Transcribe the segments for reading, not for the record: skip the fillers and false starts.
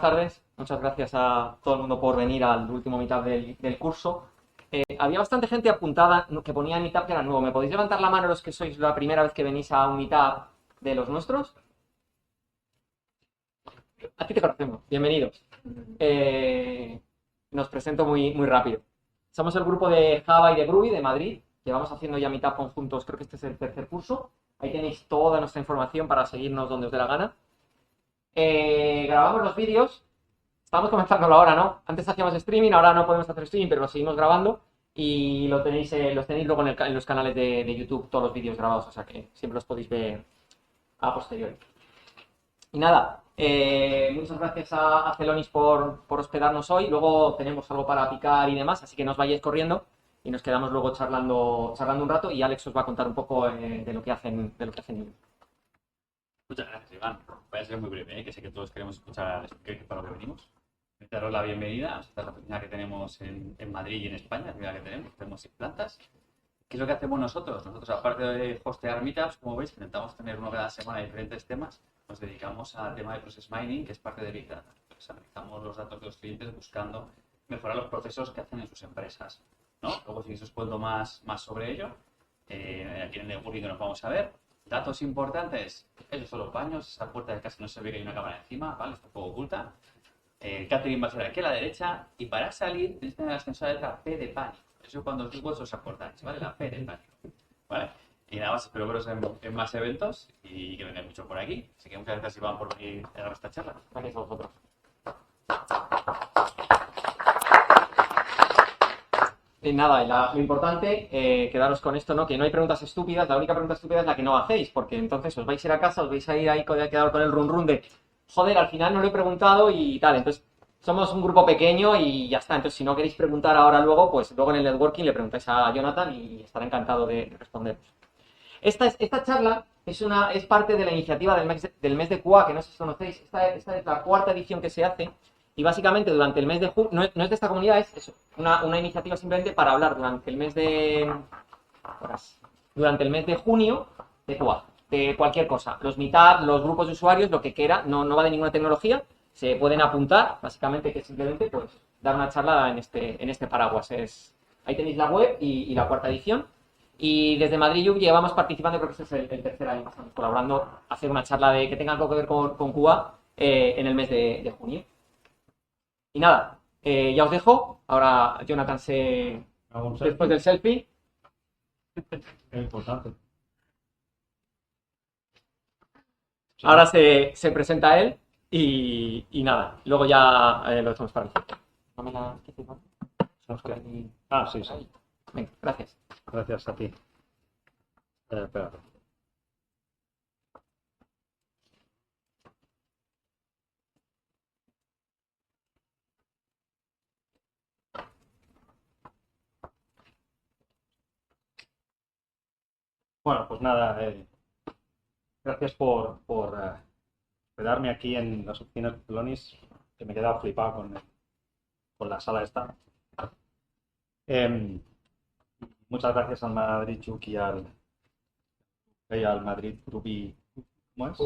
tardes. Muchas gracias a todo el mundo por venir al último meetup del curso. Había bastante gente apuntada que ponía en meetup que era nuevo. ¿Me podéis levantar la mano los que sois la primera vez que venís a un meetup de los nuestros? A ti te conocemos. Bienvenidos. Nos presento muy rápido. Somos el grupo de Java y de Groovy de Madrid. Llevamos haciendo ya meetup conjuntos, creo que este es el tercer curso. Ahí tenéis toda nuestra información para seguirnos donde os dé la gana. Grabamos los vídeos. Estamos comenzándolo ahora, ¿no? Antes hacíamos streaming, ahora no podemos hacer streaming, pero lo seguimos grabando. Y los tenéis luego en los canales de YouTube, todos los vídeos grabados, o sea que siempre los podéis ver a posteriori. Y nada, muchas gracias a Celonis por hospedarnos hoy. Luego tenemos algo para picar y demás, así que no os vayáis corriendo y nos quedamos luego charlando un rato y Alex os va a contar un poco de lo que hacen ellos. Muchas gracias, Iván. Voy a ser muy breve, que sé que todos queremos escuchar al speaker para lo que venimos. Daros la bienvenida. Esta es la oficina que tenemos en Madrid y en España, la primera que tenemos 6 plantas. ¿Qué es lo que hacemos nosotros? Nosotros, aparte de hostear meetups, como veis, intentamos tener uno cada semana de diferentes temas. Nos dedicamos al tema de Process Mining, que es parte de Big Data. Entonces, analizamos los datos de los clientes buscando mejorar los procesos que hacen en sus empresas, ¿no? Luego, si os cuento más sobre ello, aquí en el networking que nos vamos a ver. Datos importantes, esos son los baños, esa puerta de casa no se ve que hay una cámara encima, ¿vale? Está un poco oculta. El catering va a ser aquí a la derecha y para salir tenéis que tener la ascensor de la P de pánico. Eso es cuando os acordáis, ¿vale? La P de pánico, ¿vale? Y nada más, espero veros en más eventos y que vengáis mucho por aquí. Así que muchas gracias, Iván, por venir a dar esta charla. Gracias a vosotros. Nada, lo importante, quedaros con esto, ¿no? Que no hay preguntas estúpidas, la única pregunta estúpida es la que no hacéis, porque entonces os vais a ir a casa, os vais a ir ahí a quedar con el run de joder, al final no lo he preguntado y tal. Entonces, somos un grupo pequeño y ya está. Entonces, si no queréis preguntar ahora luego, pues luego en el networking le preguntáis a Jonathan y estará encantado de responderos. Esta charla es parte de la iniciativa del mes de QA, que no sé si conocéis. Esta es la 4ª edición que se hace. Y básicamente durante el mes de junio, no es de esta comunidad, es eso, una iniciativa simplemente para hablar durante el mes de junio de QA, de cualquier cosa. Los meetup, los grupos de usuarios, lo que quiera, no va de ninguna tecnología, se pueden apuntar, básicamente que simplemente pues dar una charla en este paraguas. Ahí tenéis la web y la 4ª edición. Y desde Madrid Yub llevamos participando, creo que este es el tercer año, estamos colaborando, hacer una charla que tenga algo que ver con QA en el mes de junio. Y nada, ya os dejo. Ahora Jonathan después del selfie. Es importante. Ahora se presenta él y nada. Luego ya lo dejamos para el final. ¿No me la quieres, no? Sí, sí. Venga, gracias. Gracias a ti. Espérate. Bueno, pues nada, gracias por hospedarme aquí en las oficinas de Celonis, que me he quedado flipado con la sala esta. Muchas gracias al Madrid Chuck y al Madrid Groovy, ¿cómo es?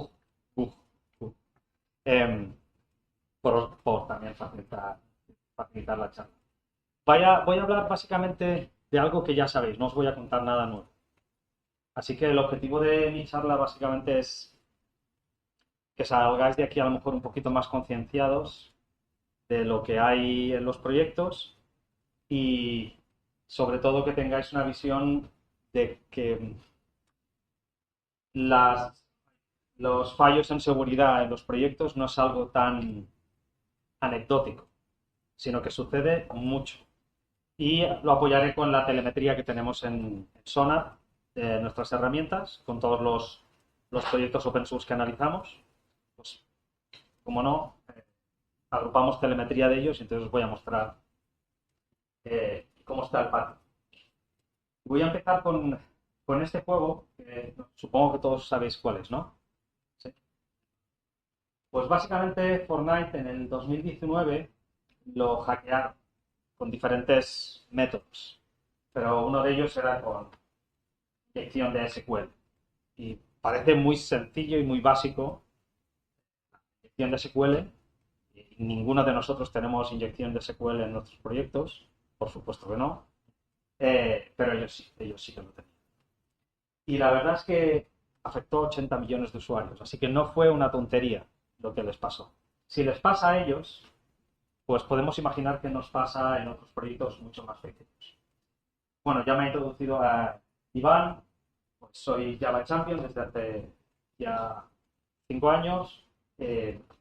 Por también facilitar la charla. Voy a hablar básicamente de algo que ya sabéis, no os voy a contar nada nuevo. Así que el objetivo de mi charla básicamente es que salgáis de aquí a lo mejor un poquito más concienciados de lo que hay en los proyectos y sobre todo que tengáis una visión de que los fallos en seguridad en los proyectos no es algo tan anecdótico, sino que sucede mucho. Y lo apoyaré con la telemetría que tenemos en Sonar, nuestras herramientas, con todos los proyectos open source que analizamos. Pues, como no, agrupamos telemetría de ellos y entonces os voy a mostrar cómo está el patio. Voy a empezar con este juego, que supongo que todos sabéis cuál es, ¿no? Sí. Pues básicamente Fortnite en el 2019 lo hackearon con diferentes métodos, pero uno de ellos era con inyección de SQL. Y parece muy sencillo y muy básico la inyección de SQL Ninguno de nosotros tenemos inyección de SQL en nuestros proyectos, por supuesto que no, pero ellos sí que lo tenían. Y la verdad es que afectó a 80 millones de usuarios, así que no fue una tontería lo que les pasó. Si les pasa a ellos, pues podemos imaginar que nos pasa en otros proyectos mucho más pequeños. Bueno, ya me he introducido a Iván, pues soy Java Champion desde hace ya 5 años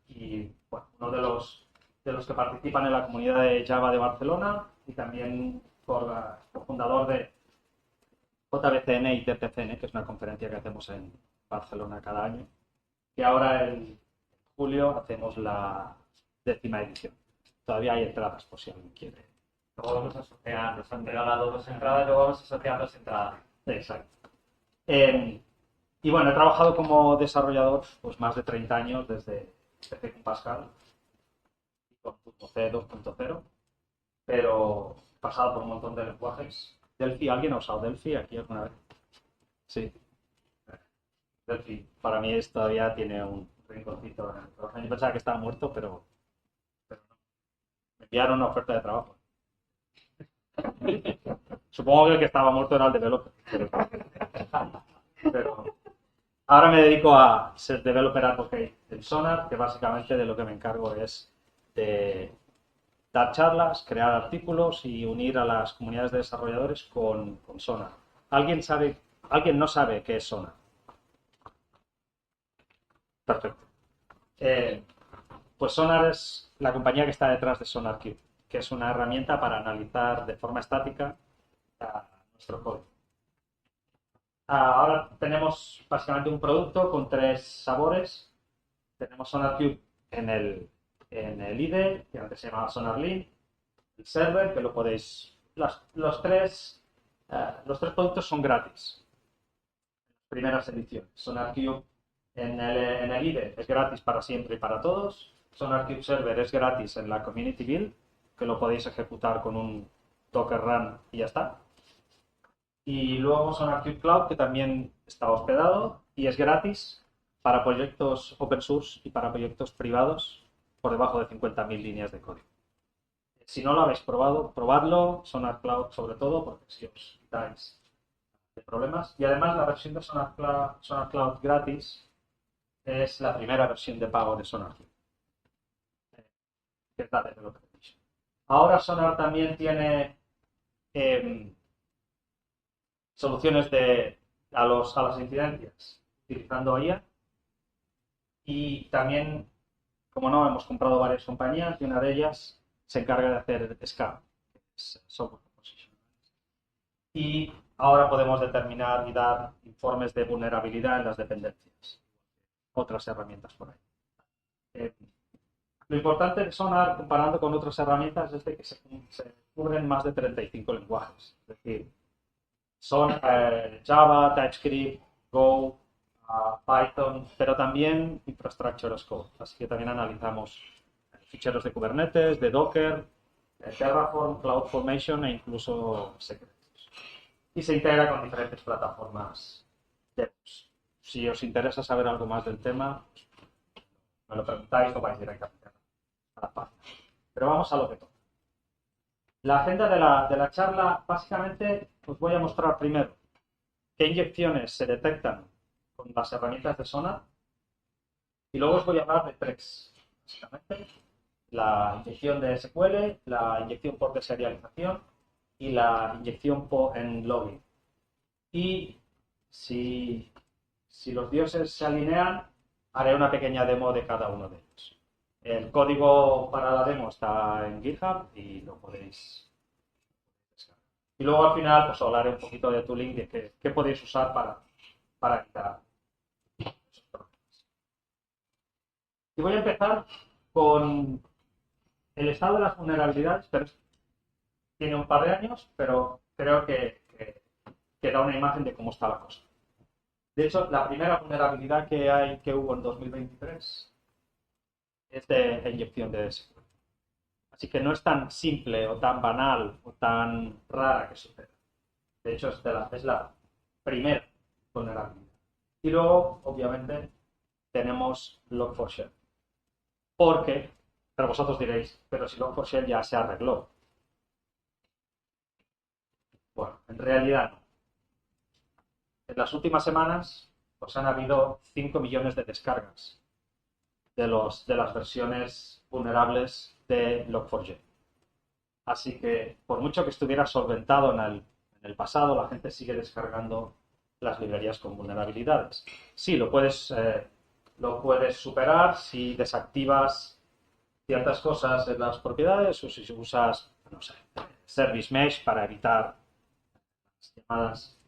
y bueno, uno de los que participan en la comunidad de Java de Barcelona y también fundador de JBCN y TPCN, que es una conferencia que hacemos en Barcelona cada año, y ahora en julio hacemos la 10ª edición. Todavía hay entradas por si alguien quiere. Luego vamos a asociar, nos han regalado 2 entradas, luego vamos a asociar 2 entradas. Exacto. Y bueno, he trabajado como desarrollador pues más de 30 años desde C con Pascal y con .C 2.0, pero he pasado por un montón de lenguajes. Delphi, ¿alguien ha usado Delphi aquí alguna vez? Sí. Delphi para mí todavía tiene un rinconcito en el corazón. Yo pensaba que estaba muerto, pero no. Me enviaron una oferta de trabajo. Supongo que el que estaba muerto era el developer. Pero ahora me dedico a ser developer advocate en Sonar, que básicamente de lo que me encargo es de dar charlas, crear artículos y unir a las comunidades de desarrolladores con Sonar. ¿Alguien no sabe qué es Sonar? Perfecto. Pues Sonar es la compañía que está detrás de SonarQube, que es una herramienta para analizar de forma estática nuestro código. Ahora tenemos básicamente un producto con 3 sabores. Tenemos SonarQube en el IDE, que antes se llamaba SonarLink, el server, que lo podéis... Los tres productos son gratis. Primeras ediciones. SonarQube en el IDE es gratis para siempre y para todos. SonarQube Server es gratis en la Community Build, que lo podéis ejecutar con un Docker Run y ya está. Y luego SonarQube Cloud, que también está hospedado y es gratis para proyectos open source y para proyectos privados por debajo de 50.000 líneas de código. Si no lo habéis probado, probadlo, Sonar Cloud sobre todo, porque si os quitáis de problemas. Y además la versión de Sonar Cloud gratis es la primera versión de pago de SonarQube, que es la Developer Edition. Ahora Sonar también tiene soluciones a las incidencias utilizando IA y también, como no, hemos comprado varias compañías y una de ellas se encarga de hacer SCAM, que es Software Composition. Y ahora podemos determinar y dar informes de vulnerabilidad en las dependencias. Otras herramientas por ahí. Lo importante de Sonar, comparando con otras herramientas, es de que se cubren más de 35 lenguajes. Es decir, son Java, TypeScript, Go, Python, pero también Infrastructure as Code. Así que también analizamos ficheros de Kubernetes, de Docker, Terraform, CloudFormation e incluso secretos. Y se integra con diferentes plataformas DevOps. Si os interesa saber algo más del tema, me lo preguntáis o vais directamente a la página. Pero vamos a lo que toca. La agenda de la charla, básicamente, os voy a mostrar primero qué inyecciones se detectan con las herramientas de Sonar y luego os voy a hablar de 3, básicamente. La inyección de SQL, la inyección por deserialización y la inyección en logging. Y si los dioses se alinean, haré una pequeña demo de cada uno de ellos. El código para la demo está en GitHub y lo podéis descargar. Y luego al final pues hablaré un poquito de tooling de qué podéis usar para quitar esos problemas. Y voy a empezar con el estado de las vulnerabilidades, pero tiene un par de años, pero creo que da una imagen de cómo está la cosa. De hecho, la primera vulnerabilidad que hubo en 2023 es de inyección de SQL. Así que no es tan simple o tan banal o tan rara que suceda. De hecho, es la primera vulnerabilidad. Y luego, obviamente, tenemos Log4Shell. Porque Pero vosotros diréis, pero si Log4Shell ya se arregló. Bueno, en realidad no. En las últimas semanas pues han habido 5 millones de descargas de las versiones vulnerables de Log4j. Así que, por mucho que estuviera solventado en el pasado, la gente sigue descargando las librerías con vulnerabilidades. Sí, lo puedes superar si desactivas ciertas cosas en las propiedades o si usas, no sé, Service Mesh para evitar las llamadas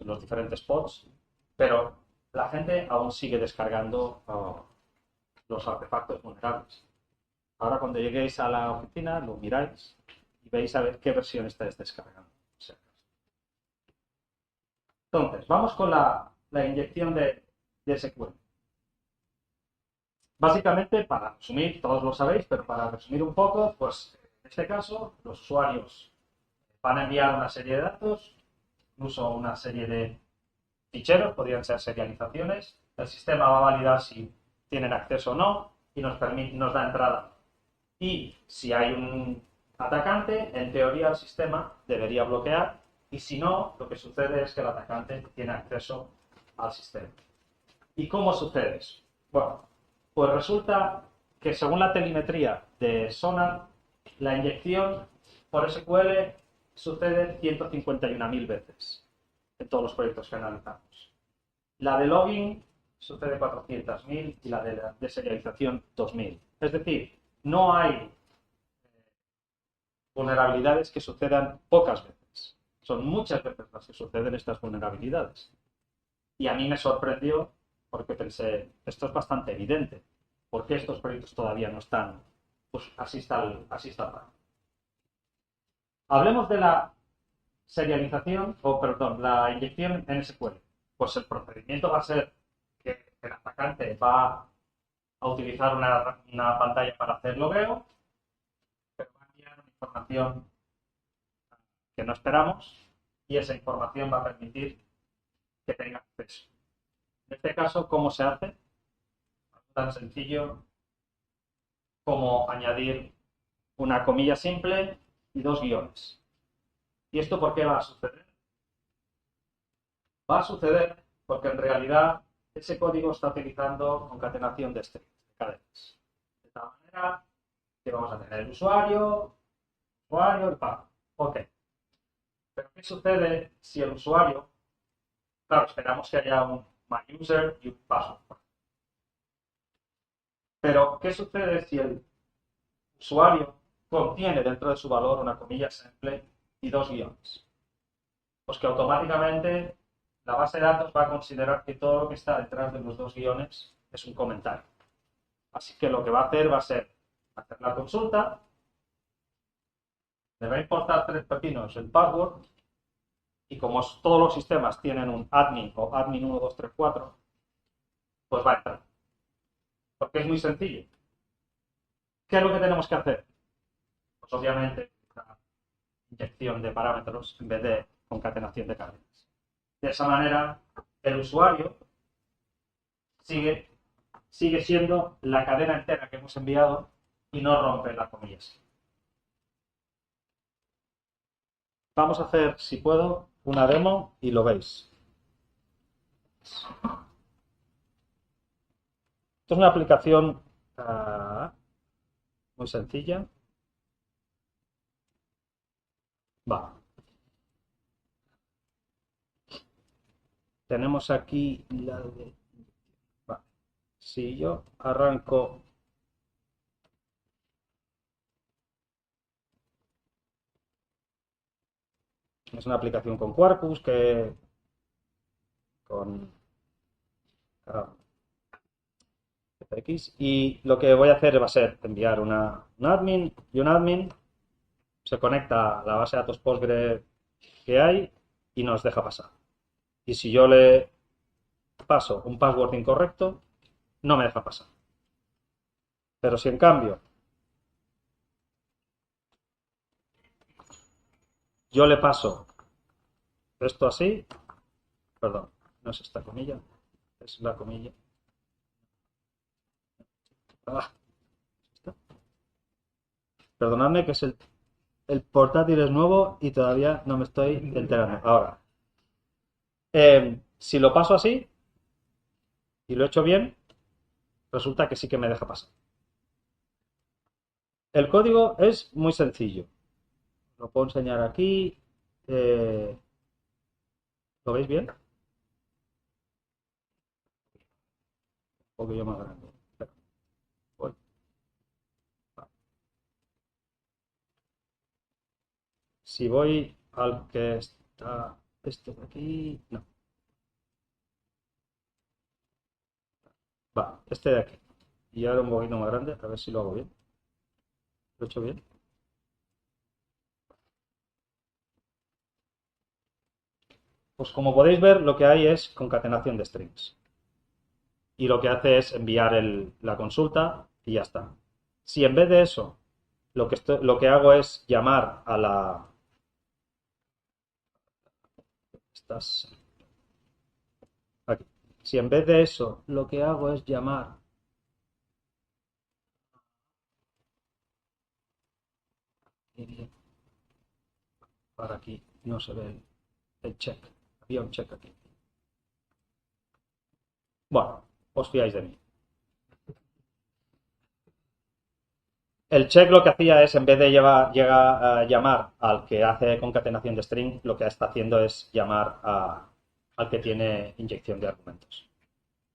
en los diferentes pods, pero la gente aún sigue descargando los artefactos vulnerables. Ahora cuando lleguéis a la oficina lo miráis y veis a ver qué versión estáis descargando. Entonces, vamos con la inyección de SQL. Básicamente, para resumir, todos lo sabéis, pero para resumir un poco, pues en este caso los usuarios van a enviar una serie de datos, incluso una serie de ficheros, podrían ser serializaciones. El sistema va a validar si tienen acceso o no y nos da entrada. Y si hay un atacante, en teoría el sistema debería bloquear, y si no, lo que sucede es que el atacante tiene acceso al sistema. ¿Y cómo sucede eso? Bueno, pues resulta que según la telemetría de Sonar, la inyección por SQL sucede 151.000 veces en todos los proyectos que analizamos. La de logging sucede 400.000 y la de serialización 2.000. Es decir, no hay vulnerabilidades que sucedan pocas veces. Son muchas veces las que suceden estas vulnerabilidades. Y a mí me sorprendió porque pensé, esto es bastante evidente. ¿Por qué estos proyectos todavía no están? Pues así está el plan. Hablemos de la serialización, la inyección en SQL. Pues el procedimiento va a ser que el atacante va a utilizar una pantalla para hacer logueo, pero va a enviar una información que no esperamos y esa información va a permitir que tenga acceso. En este caso, ¿cómo se hace? Tan sencillo como añadir una comilla simple y 2 guiones. ¿Y esto por qué va a suceder? Va a suceder porque en realidad ese código está utilizando concatenación de strings, de cadenas. De tal manera que vamos a tener el usuario, el pago. Ok. Pero ¿qué sucede si el usuario, claro, esperamos que haya un myUser y un password. Pero ¿qué sucede si el usuario contiene dentro de su valor una comilla simple y 2 guiones? Pues que automáticamente la base de datos va a considerar que todo lo que está detrás de los 2 guiones es un comentario. Así que lo que va a hacer hacer la consulta, le va a importar 3 pepinos el password, y como todos los sistemas tienen un admin o admin 1, 2, 3, 4, pues va a entrar. Porque es muy sencillo. ¿Qué es lo que tenemos que hacer? Pues obviamente la inyección de parámetros en vez de concatenación de cadenas. De esa manera, el usuario sigue siendo la cadena entera que hemos enviado y no rompe las comillas. Vamos a hacer, si puedo, una demo y lo veis. Esto es una aplicación muy sencilla. Va. Tenemos aquí la de... Va. Si yo arranco... Es una aplicación con Quarkus con FX, y lo que voy a hacer va a ser enviar un admin y un admin. Se conecta a la base de datos Postgre que hay y nos deja pasar. Y si yo le paso un password incorrecto, no me deja pasar. Pero si en cambio yo le paso esto así, perdón, no es esta comilla, es la comilla. Perdonadme que el portátil es nuevo y todavía no me estoy enterando. Ahora, si lo paso así y lo he hecho bien, resulta que sí que me deja pasar. El código es muy sencillo. Lo puedo enseñar aquí. ¿Lo veis bien? Un poquillo más grande. Espera. Voy. Si voy al que está este de aquí, no. Va, este de aquí. Y ahora un poquito más grande, a ver si lo hago bien. ¿Lo he hecho bien? Pues como podéis ver, lo que hay es concatenación de strings. Y lo que hace es enviar la consulta y ya está. Si en vez de eso, lo que hago es llamar a la... Estas, aquí. Si en vez de eso, lo que hago es llamar... Para aquí no se ve el check. Había un check aquí. Bueno, os fiáis de mí. El check lo que hacía es, en vez de llegar a llamar al que hace concatenación de string, lo que está haciendo es llamar al que tiene inyección de argumentos.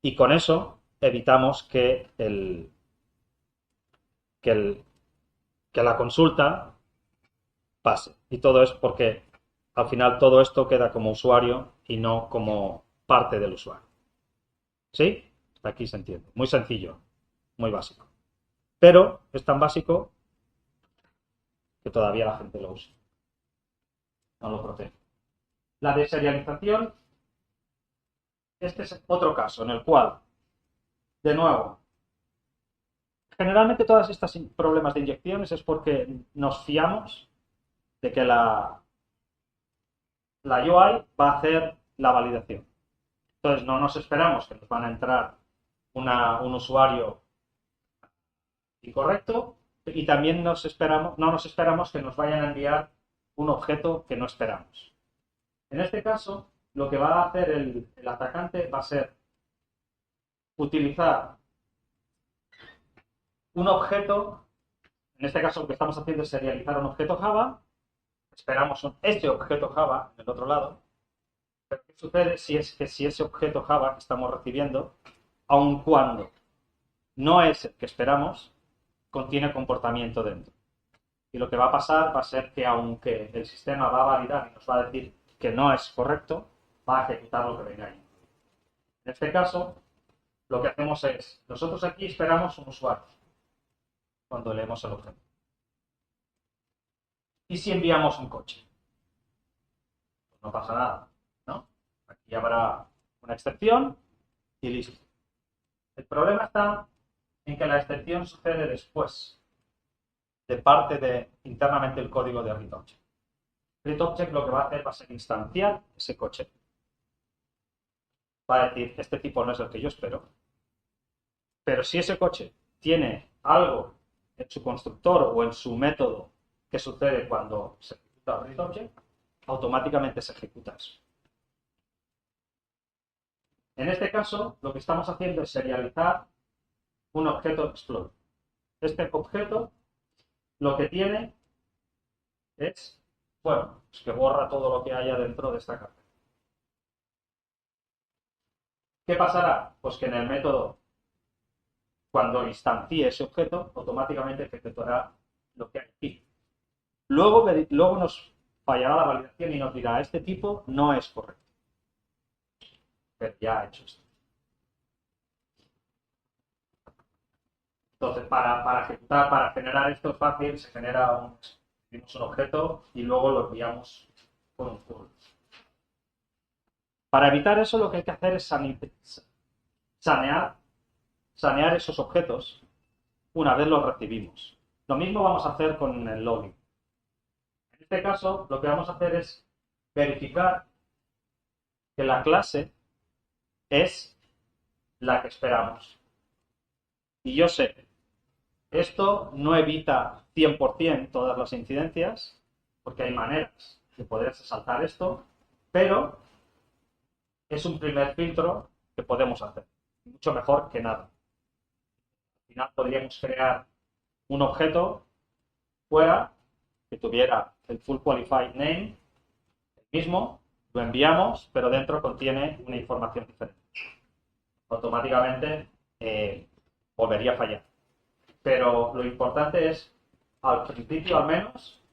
Y con eso evitamos que la consulta pase. Y todo es porque al final todo esto queda como usuario y no como parte del usuario. ¿Sí? Hasta aquí se entiende. Muy sencillo, muy básico. Pero es tan básico que todavía la gente lo usa. No lo protege. La deserialización, este es otro caso en el cual, de nuevo, generalmente todos estos problemas de inyecciones es porque nos fiamos de que la UI va a hacer la validación. Entonces no nos esperamos que nos van a entrar un usuario incorrecto y también no nos esperamos que nos vayan a enviar un objeto que no esperamos. En este caso, lo que va a hacer el atacante va a ser utilizar un objeto, en este caso lo que estamos haciendo es serializar un objeto Java, esperamos este objeto Java en el otro lado, pero ¿qué sucede si ese objeto Java que estamos recibiendo, aun cuando no es el que esperamos, contiene comportamiento dentro? Y lo que va a pasar va a ser que aunque el sistema va a validar y nos va a decir que no es correcto, va a ejecutar lo que venga ahí. En este caso, lo que hacemos es, nosotros aquí esperamos un usuario cuando leemos el objeto. ¿Y si enviamos un coche? Pues no pasa nada, ¿no? Aquí habrá una excepción y listo. El problema está en que la excepción sucede después de parte de internamente el código de readObject. readObject lo que va a hacer va a ser instanciar ese coche. Va a decir, este tipo no es el que yo espero. Pero si ese coche tiene algo en su constructor o en su método que sucede cuando se ejecuta readObject, automáticamente se ejecuta eso. En este caso, lo que estamos haciendo es serializar un objeto explode. Este objeto lo que tiene es, bueno, pues que borra todo lo que haya dentro de esta carpeta. ¿Qué pasará? Pues que en el método, cuando instancie ese objeto, automáticamente ejecutará lo que hay aquí. Luego nos fallará la validación y nos dirá, este tipo no es correcto. Pero ya ha hecho esto. Entonces, para ejecutar, para generar esto fácil, se genera un objeto y luego lo enviamos con un curl. Para evitar eso, lo que hay que hacer es sanear esos objetos una vez los recibimos. Lo mismo vamos a hacer con el loading. En este caso, lo que vamos a hacer es verificar que la clase es la que esperamos. Y yo sé, esto no evita 100% todas las incidencias, porque hay maneras de poderse saltar esto, pero es un primer filtro que podemos hacer, mucho mejor que nada. Al final podríamos crear un objeto fuera que tuviera el full qualified name, el mismo, lo enviamos, pero dentro contiene una información diferente. Automáticamente volvería a fallar. Pero lo importante es, al principio al menos,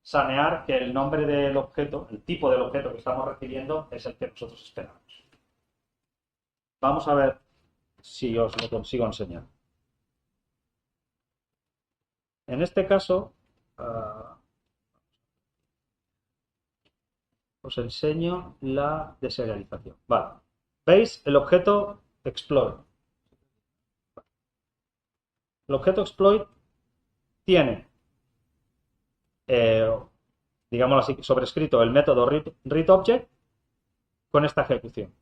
sanear que el nombre del objeto, el tipo del objeto que estamos recibiendo, es el que nosotros esperamos. Vamos a ver si os lo consigo enseñar. En este caso, os enseño la deserialización. Vale. ¿Veis el objeto exploit? El objeto exploit tiene, digámoslo así, sobrescrito el método readObject con esta ejecución.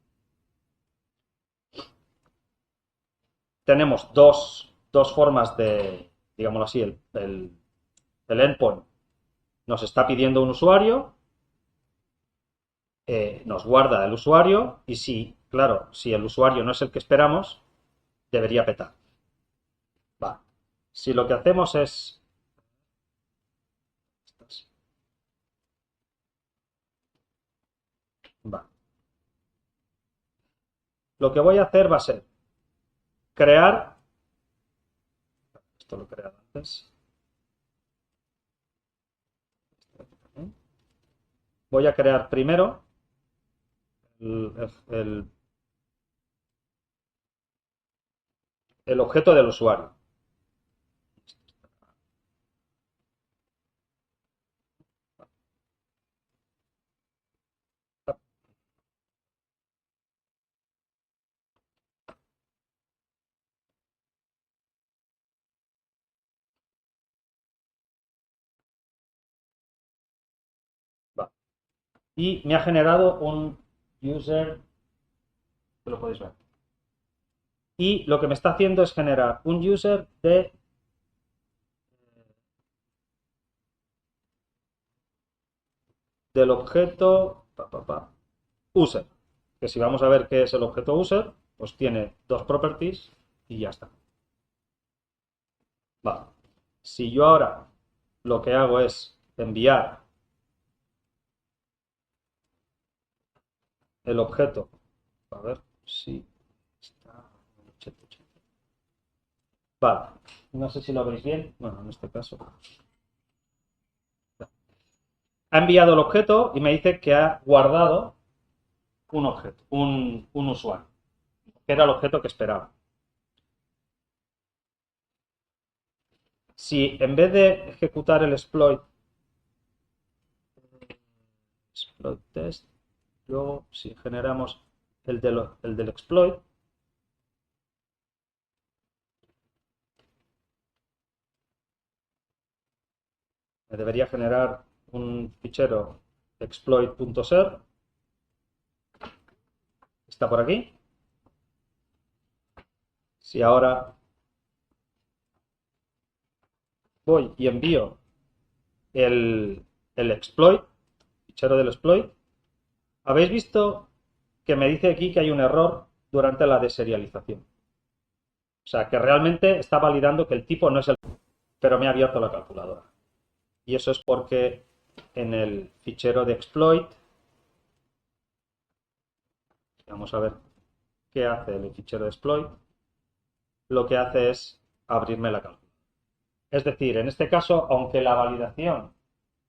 Tenemos dos formas de, digámoslo así, el endpoint nos está pidiendo un usuario, nos guarda el usuario y si, claro, si el usuario no es el que esperamos, debería petar. Va. Si lo que hacemos es... Va. Lo que voy a hacer va a ser crear... Esto lo he creado antes. Voy a crear primero el objeto del usuario. Y me ha generado un user, que lo podéis ver. Y lo que me está haciendo es generar un user del objeto user. Que si vamos a ver qué es el objeto user, pues tiene dos properties y ya está. Vale. Si yo ahora lo que hago es enviar el objeto, a ver si está... Vale, no sé si lo veis bien, bueno, en este caso. Ha enviado el objeto y me dice que ha guardado un objeto, un usuario, que era el objeto que esperaba. Si en vez de ejecutar el exploit test, luego si generamos el del exploit, me debería generar un fichero exploit.ser, está por aquí. Si ahora voy y envío el exploit, fichero del exploit, habéis visto que me dice aquí que hay un error durante la deserialización. O sea, que realmente está validando que el tipo no es el, pero me ha abierto la calculadora. Y eso es porque en el fichero de exploit, vamos a ver qué hace el fichero de exploit, lo que hace es abrirme la calculadora. Es decir, en este caso, aunque la validación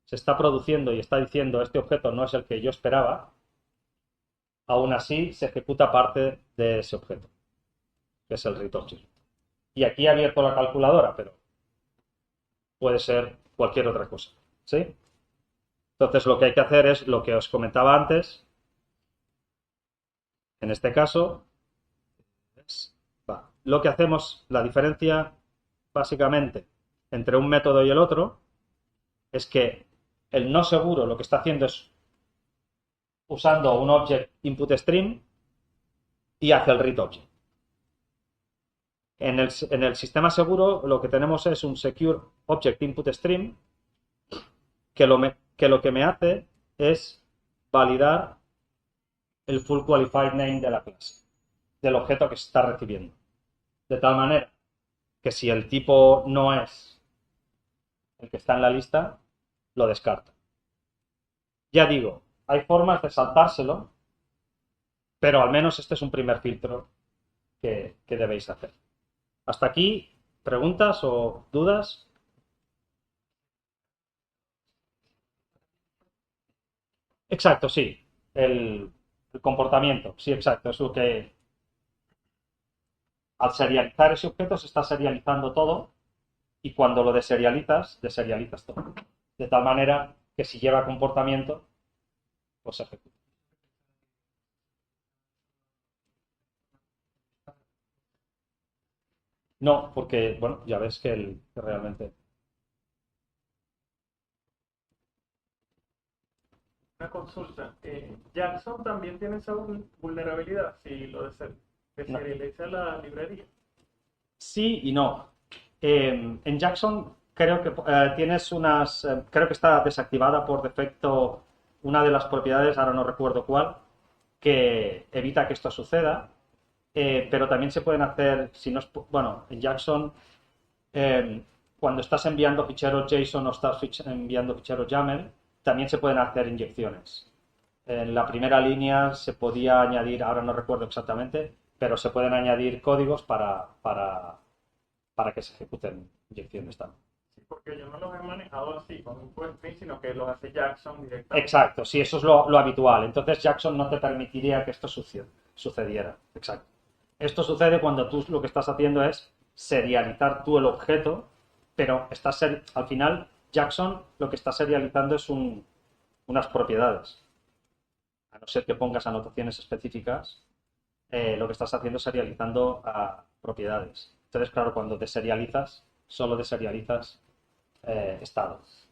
se está produciendo y está diciendo este objeto no es el que yo esperaba, aún así se ejecuta parte de ese objeto, que es el readObject. Y aquí he abierto la calculadora, pero puede ser cualquier otra cosa, ¿sí? Entonces lo que hay que hacer es lo que os comentaba antes. En este caso, lo que hacemos, la diferencia básicamente entre un método y el otro, es que el no seguro lo que está haciendo es usando un object input stream y hace el read object. En el sistema seguro lo que tenemos es un Secure Object Input Stream que lo que me hace es validar el full qualified name de la clase, del objeto que se está recibiendo. De tal manera que si el tipo no es el que está en la lista, lo descarta. Ya digo, hay formas de saltárselo, pero al menos este es un primer filtro que debéis hacer. Hasta aquí, ¿preguntas o dudas? Exacto, sí. El comportamiento, sí, exacto. Es lo que al serializar ese objeto se está serializando todo y cuando lo deserializas todo. De tal manera que si lleva comportamiento, pues se ejecuta. No, porque, bueno, ya ves que realmente... Una consulta. Jackson también tiene esa vulnerabilidad si lo deserializa la librería. Sí y no. En Jackson creo que tienes unas... creo que está desactivada por defecto una de las propiedades, ahora no recuerdo cuál, que evita que esto suceda. Pero también se pueden hacer, si no es, bueno, en Jackson, cuando estás enviando ficheros JSON o estás enviando ficheros YAML, también se pueden hacer inyecciones. En la primera línea se podía añadir, ahora no recuerdo exactamente, pero se pueden añadir códigos para que se ejecuten inyecciones también. Sí, porque yo no los he manejado así con un QSP, sino que los hace Jackson directamente. Exacto, sí, eso es lo habitual. Entonces Jackson no te permitiría que esto sucediera. Exacto. Esto sucede cuando tú lo que estás haciendo es serializar tú el objeto, pero al final Jackson lo que está serializando es unas propiedades. A no ser que pongas anotaciones específicas, lo que estás haciendo es serializando a propiedades. Entonces, claro, cuando deserializas, solo deserializas estados.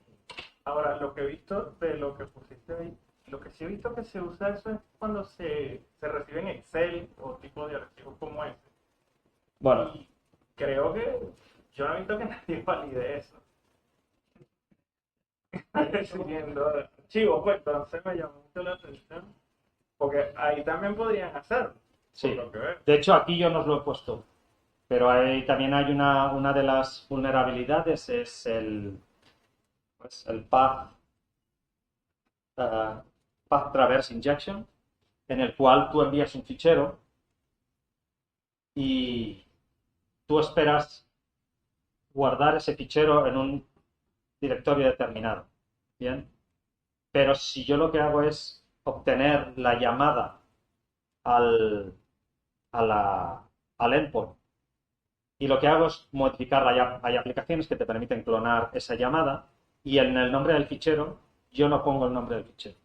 Ahora, lo que he visto de lo que pusiste ahí, lo que sí he visto que se usa eso es cuando se recibe en Excel o tipo de archivos como ese. Bueno, Y creo que yo no he visto que nadie valide eso. Recibiendo archivos, pues entonces me llamó mucho la atención. Porque ahí también podrían hacerlo. sí. Por lo que veo. De hecho, aquí yo no os lo he puesto. Pero también hay una de las vulnerabilidades, es el path traverse injection, en el cual tú envías un fichero y tú esperas guardar ese fichero en un directorio determinado. Bien, pero si yo lo que hago es obtener la llamada al endpoint y lo que hago es modificarla, hay aplicaciones que te permiten clonar esa llamada y en el nombre del fichero yo no pongo el nombre del fichero,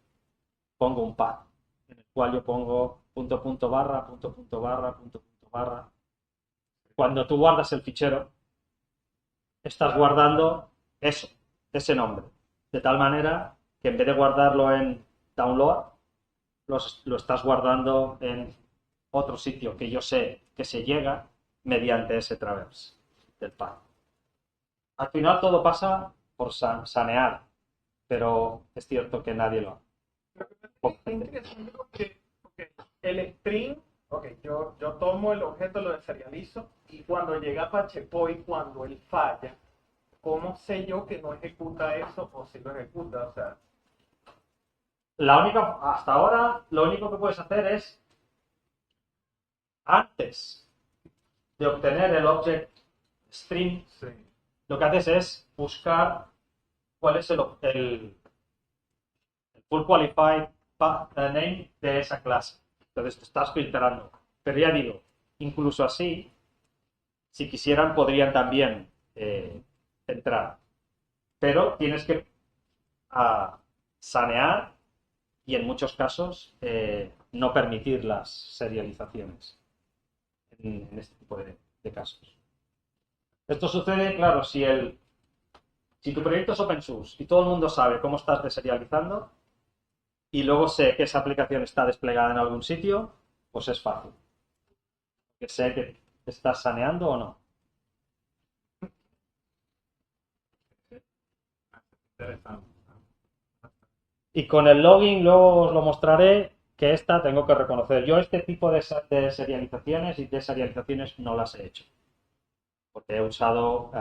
pongo un path en el cual yo pongo punto punto barra punto punto barra punto punto barra. Cuando tú guardas el fichero estás guardando ese nombre, de tal manera que en vez de guardarlo en download lo estás guardando en otro sitio que yo sé que se llega mediante ese traverse del path. Al final todo pasa por sanear, pero es cierto que nadie lo hace. Es interesante porque el string, yo tomo el objeto, lo deserializo y cuando llega Apache Poi, cuando él falla, ¿cómo sé yo que no ejecuta eso o si lo ejecuta? O sea, Hasta ahora, lo único que puedes hacer es, antes de obtener el object string, sí. lo que haces es buscar cuál es el full qualified name de esa clase. Entonces te estás filtrando. Pero ya digo, incluso así, si quisieran, podrían también entrar. Pero tienes que sanear y en muchos casos no permitir las serializaciones en este tipo de casos. Esto sucede, claro, si tu proyecto es open source y todo el mundo sabe cómo estás deserializando y luego sé que esa aplicación está desplegada en algún sitio, pues es fácil. Que sé que ¿Estás saneando o no? Interesante. Y con el login luego os lo mostraré que tengo que reconocer. Yo este tipo de serializaciones y deserializaciones no las he hecho. Porque he usado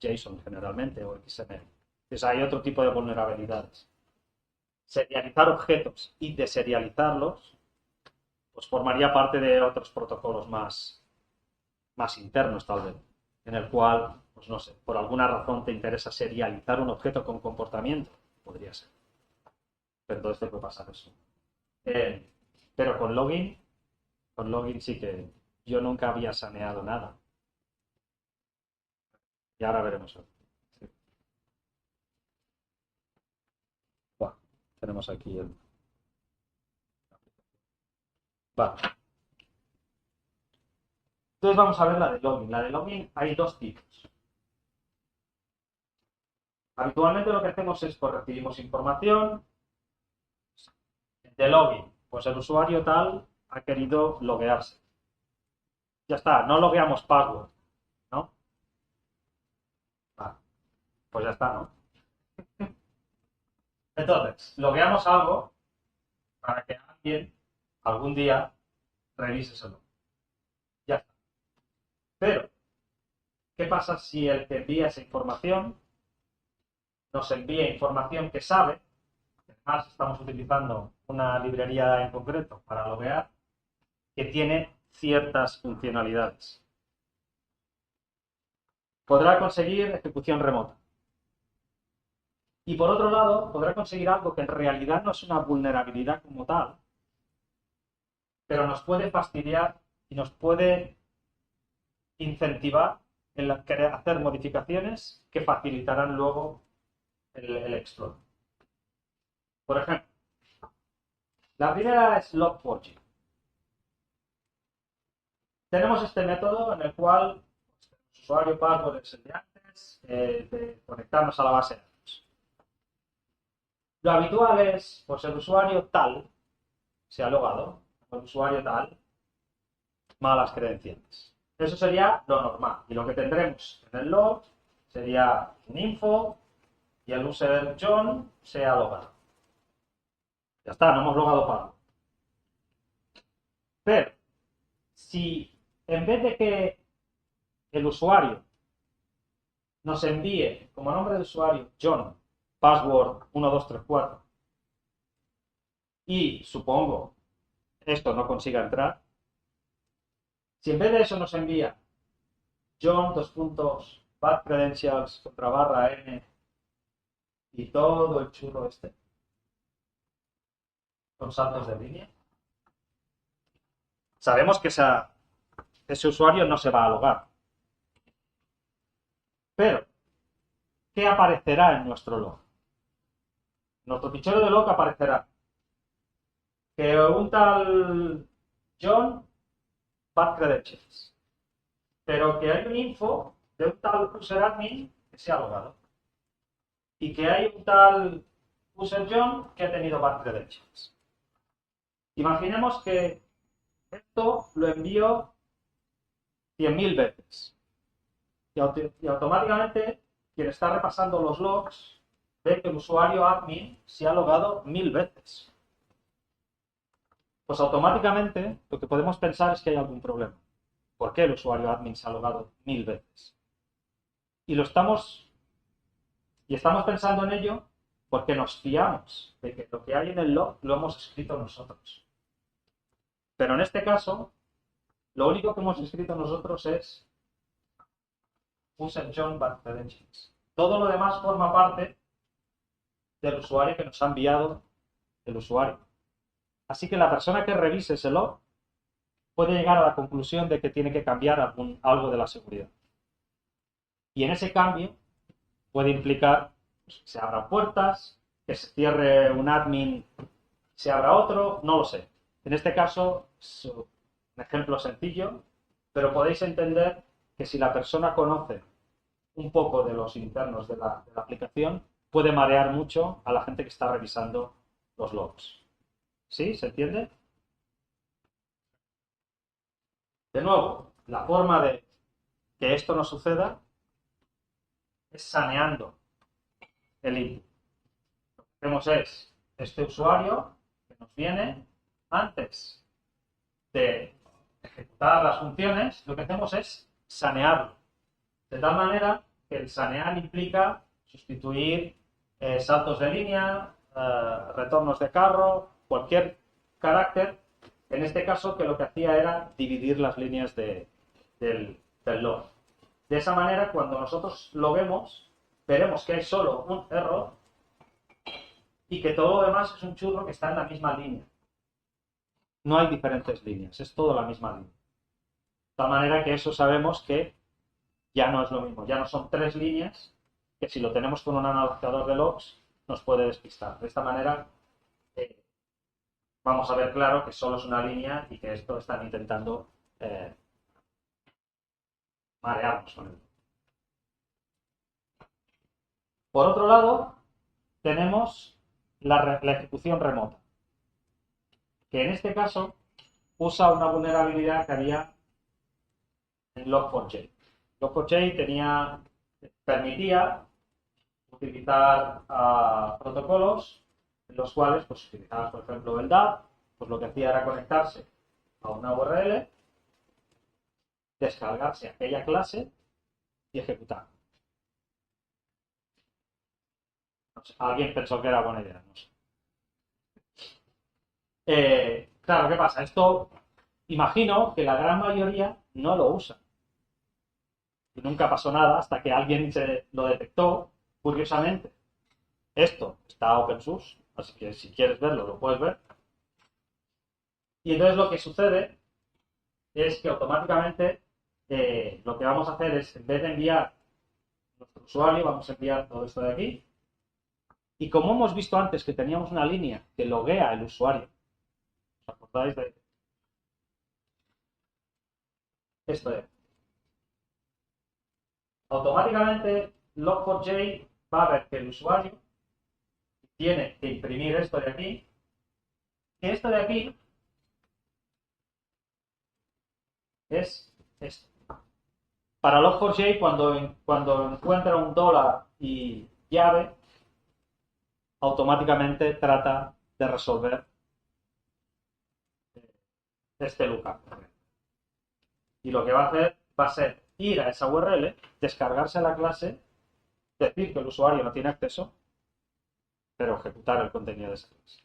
JSON generalmente o XML. Entonces hay otro tipo de vulnerabilidades. Serializar objetos y deserializarlos pues formaría parte de otros protocolos más internos tal vez, en el cual, pues no sé, por alguna razón te interesa serializar un objeto con comportamiento, podría ser. Pero entonces te puede pasar eso. Pero con login sí que yo nunca había saneado nada. Y ahora veremos. Sí. Bueno, tenemos aquí el... Vale. Entonces vamos a ver la de login. La de login hay dos tipos. Habitualmente lo que hacemos es, pues recibimos información de login. Pues el usuario tal ha querido loguearse. Ya está, no logueamos password, ¿no? Vale, pues ya está, ¿no? Entonces, logueamos algo para que alguien algún día revise ese log. Ya está. Pero, ¿qué pasa si el que envía esa información nos envía información que sabe? Además, estamos utilizando una librería en concreto para loguear que tiene ciertas funcionalidades. Podrá conseguir ejecución remota. Y por otro lado, podrá conseguir algo que en realidad no es una vulnerabilidad como tal, pero nos puede fastidiar y nos puede incentivar en hacer modificaciones que facilitarán luego el exploit. Por ejemplo, la primera es log4j. Tenemos este método en el cual el usuario password es el de antes, de conectarnos a la base de datos. Lo habitual es, pues el usuario tal se ha logado, el usuario tal, malas credenciales. Eso sería lo normal. Y lo que tendremos en el log sería un info y el user John se ha logado. Ya está, no hemos logado password. Pero, si en vez de que el usuario nos envíe como nombre de usuario John, password 1234, y supongo esto no consiga entrar, si en vez de eso nos envía John, bad credentials, /n y todo el churro este, con saltos de línea, sabemos que ese usuario no se va a logar. Pero, ¿qué aparecerá en nuestro log? En nuestro fichero de log aparecerá que un tal John bad credentials, pero que hay un info de un tal user admin que se ha logado y que hay un tal user John que ha tenido bad credentials. Imaginemos que esto lo envío 100.000 veces y automáticamente quien está repasando los logs ve que el usuario admin se ha logado 1000 veces. Pues automáticamente lo que podemos pensar es que hay algún problema. ¿Por qué el usuario admin se ha logado 1000 veces? Y estamos pensando en ello porque nos fiamos de que lo que hay en el log lo hemos escrito nosotros. Pero en este caso, lo único que hemos escrito nosotros es user John bad credentials. Todo lo demás forma parte del usuario que nos ha enviado el usuario. Así que la persona que revise ese log puede llegar a la conclusión de que tiene que cambiar algo de la seguridad. Y en ese cambio puede implicar que se abran puertas, que se cierre un admin, se abra otro, no lo sé. En este caso es un ejemplo sencillo, pero podéis entender que si la persona conoce un poco de los internos de la aplicación, puede marear mucho a la gente que está revisando los logs. ¿Sí? ¿Se entiende? De nuevo, La forma de que esto no suceda es saneando el input. Lo que hacemos es, este usuario que nos viene, antes de ejecutar las funciones, lo que hacemos es sanearlo. De tal manera que el sanear implica sustituir saltos de línea, retornos de carro, cualquier carácter, en este caso que lo que hacía era dividir las líneas del log. De esa manera, cuando nosotros lo vemos, veremos que hay solo un error y que todo lo demás es un churro que está en la misma línea. No hay diferentes líneas, es todo la misma línea. De tal manera que eso sabemos que ya no es lo mismo, ya no son 3 líneas, que si lo tenemos con un analizador de logs nos puede despistar. De esta manera vamos a ver claro que solo es una línea y que esto están intentando marearnos con él. Por otro lado, tenemos la ejecución remota, que en este caso usa una vulnerabilidad que había en Log4j. Log4j permitía utilizar protocolos en los cuales, pues, utilizabas, por ejemplo, el DAP, pues lo que hacía era conectarse a una URL, descargarse aquella clase y ejecutar. No sé, alguien pensó que era buena idea, no sé. Claro, ¿qué pasa? Esto, imagino que la gran mayoría no lo usa. Y nunca pasó nada hasta que alguien lo detectó, curiosamente. Esto está open source, así que si quieres verlo, lo puedes ver. Y entonces lo que sucede es que automáticamente lo que vamos a hacer es, en vez de enviar nuestro usuario, vamos a enviar todo esto de aquí. Y como hemos visto antes que teníamos una línea que loguea el usuario, ¿os acordáis de esto? Automáticamente Log4j va a ver que el usuario tiene que imprimir esto de aquí, que esto de aquí es esto. Para Log4j, cuando encuentra un dólar y llave, automáticamente trata de resolver este lookup. Y lo que va a hacer va a ser ir a esa URL, descargarse la clase, decir que el usuario no tiene acceso, pero ejecutar el contenido de esa clase.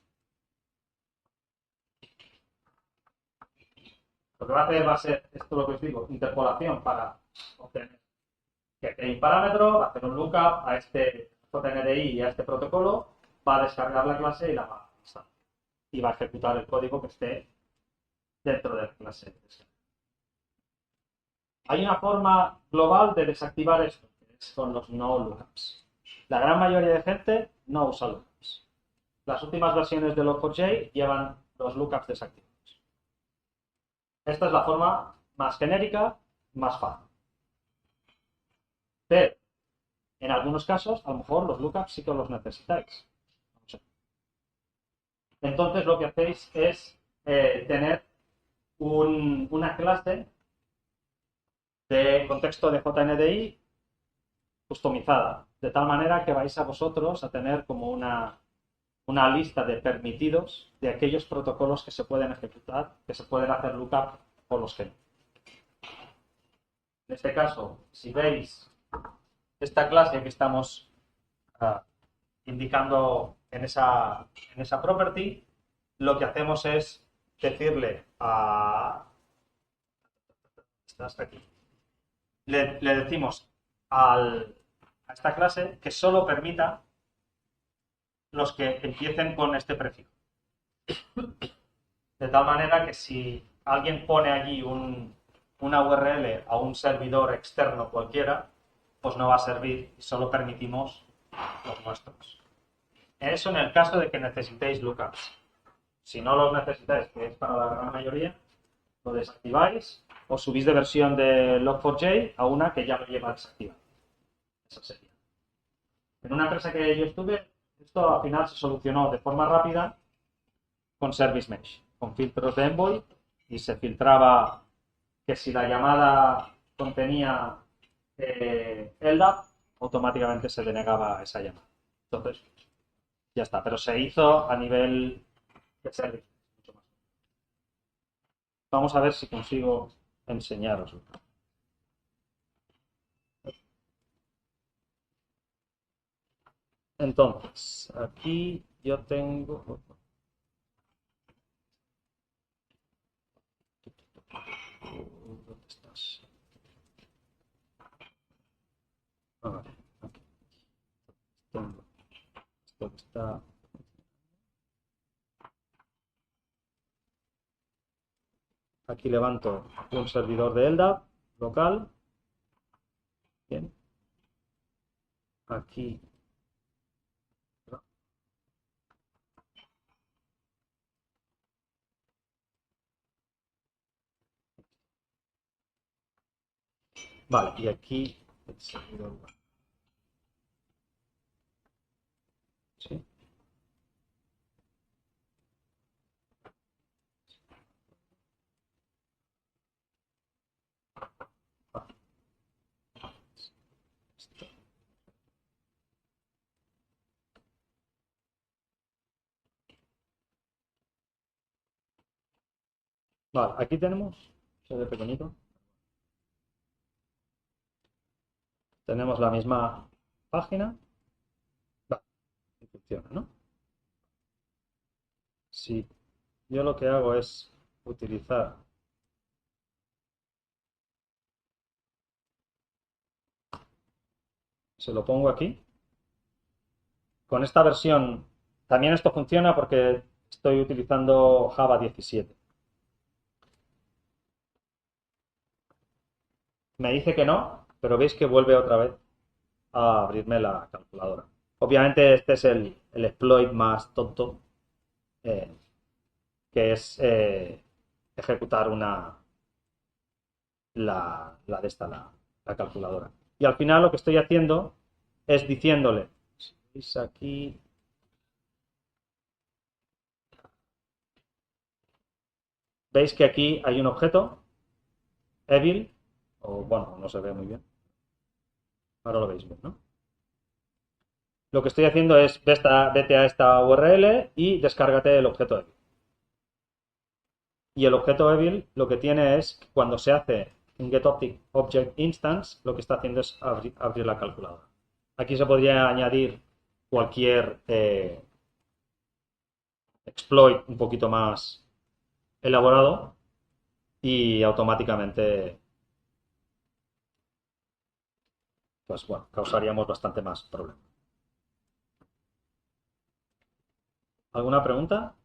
Lo que va a hacer va a ser, esto lo que os digo, interpolación para obtener que aquí hay un parámetro, va a hacer un lookup a este JNDI y a este protocolo, va a descargar la clase y la va a instalar. Y va a ejecutar el código que esté dentro de la clase. Hay una forma global de desactivar esto, que es con los no lookups. La gran mayoría de gente no usa lookups. Las últimas versiones de Log4j llevan los lookups desactivados. Esta es la forma más genérica, más fácil. Pero, en algunos casos, a lo mejor los lookups sí que los necesitáis. No sé. Entonces, lo que hacéis es tener una clase de contexto de JNDI customizada, de tal manera que vais a vosotros a tener como una lista de permitidos de aquellos protocolos que se pueden ejecutar, que se pueden hacer lookup por los que no. En este caso, si veis esta clase que estamos indicando en esa property, lo que hacemos es decirle hasta aquí. Le decimos a esta clase que solo permita los que empiecen con este prefijo. De tal manera que si alguien pone allí una URL a un servidor externo cualquiera, pues no va a servir y solo permitimos los nuestros. Eso en el caso de que necesitéis lookups. Si no los necesitáis, que es para la gran mayoría, lo desactiváis o subís de versión de Log4j a una que ya lo lleva desactivado. Eso sería. En una empresa que yo estuve, esto al final se solucionó de forma rápida con Service Mesh, con filtros de Envoy, y se filtraba que si la llamada contenía LDAP, automáticamente se denegaba esa llamada. Entonces, ya está. Pero se hizo a nivel de servicio. Mucho más. Vamos a ver si consigo enseñaros. Entonces, aquí yo tengo... ¿Dónde estás? A ver, aquí. Tengo esto que está... Aquí levanto un servidor de LDAP local. Bien. Aquí. Vale, y aquí el servidor web. ¿Sí? Vale. Vale, aquí tenemos, se ve pequeñito. Tenemos la misma página. Vale, y funciona, ¿no? Si yo lo que hago es utilizar se lo pongo aquí. Con esta versión también esto funciona porque estoy utilizando Java 17. Me dice que no, pero veis que vuelve otra vez a abrirme la calculadora. Obviamente este es el exploit más tonto, que es ejecutar la calculadora. Y al final lo que estoy haciendo es diciéndole, si veis aquí, veis que aquí hay un objeto, evil, o bueno, no se ve muy bien. Ahora lo veis bien, ¿no? Lo que estoy haciendo es, vete a esta URL y descárgate el objeto evil. Y el objeto evil lo que tiene es, cuando se hace un getObjectInstance, lo que está haciendo es abrir la calculadora. Aquí se podría añadir cualquier exploit un poquito más elaborado y automáticamente, pues bueno, causaríamos bastante más problema. ¿Alguna pregunta?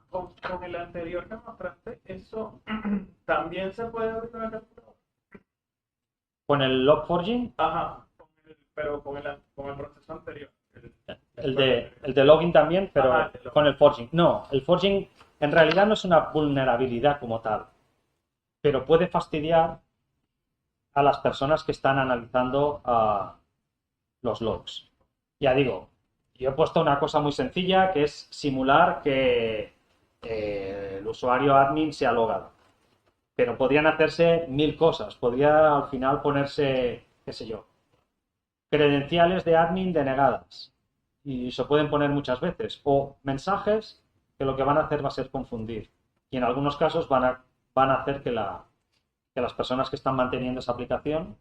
Con el anterior que mostraste, eso también se puede abrir una calculadora. ¿Con el Log4j? Ajá, pero con el proceso anterior. El de login también, pero Ajá, el de login. con el forging. No, el forging en realidad no es una vulnerabilidad como tal, pero puede fastidiar a las personas que están analizando los logs. Ya digo, yo he puesto una cosa muy sencilla que es simular que el usuario admin se ha logado. Pero podrían hacerse 1000 cosas. Podría al final ponerse, qué sé yo, credenciales de admin denegadas. Y se pueden poner muchas veces. O mensajes que lo que van a hacer va a ser confundir. Y en algunos casos van a hacer que las personas que están manteniendo esa aplicación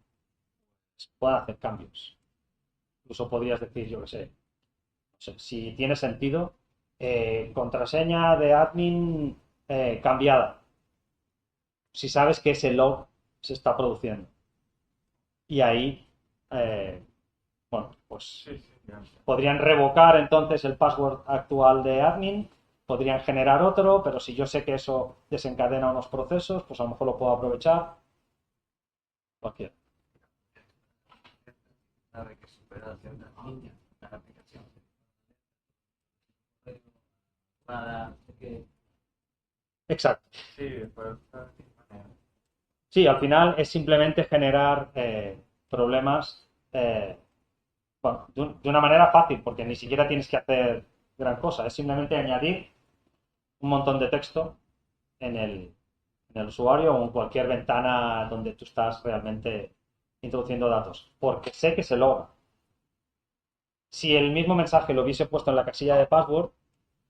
puedan hacer cambios. Incluso podrías decir, yo qué sé, no sé, si tiene sentido, contraseña de admin cambiada. Si sabes que ese log se está produciendo. Y ahí, bueno, pues Sí, ya. podrían revocar entonces el password actual de admin, podrían generar otro, pero si yo sé que eso desencadena unos procesos, pues a lo mejor lo puedo aprovechar. Cualquiera. Sabe que supera ciertas líneas en la aplicación. Para que Exacto. Sí, después. Sí, al final es simplemente generar problemas bueno, de una manera fácil, porque ni siquiera tienes que hacer gran cosa, es simplemente añadir un montón de texto en en el usuario o en cualquier ventana donde tú estás realmente introduciendo datos, porque sé que se loga. Si el mismo mensaje lo hubiese puesto en la casilla de password,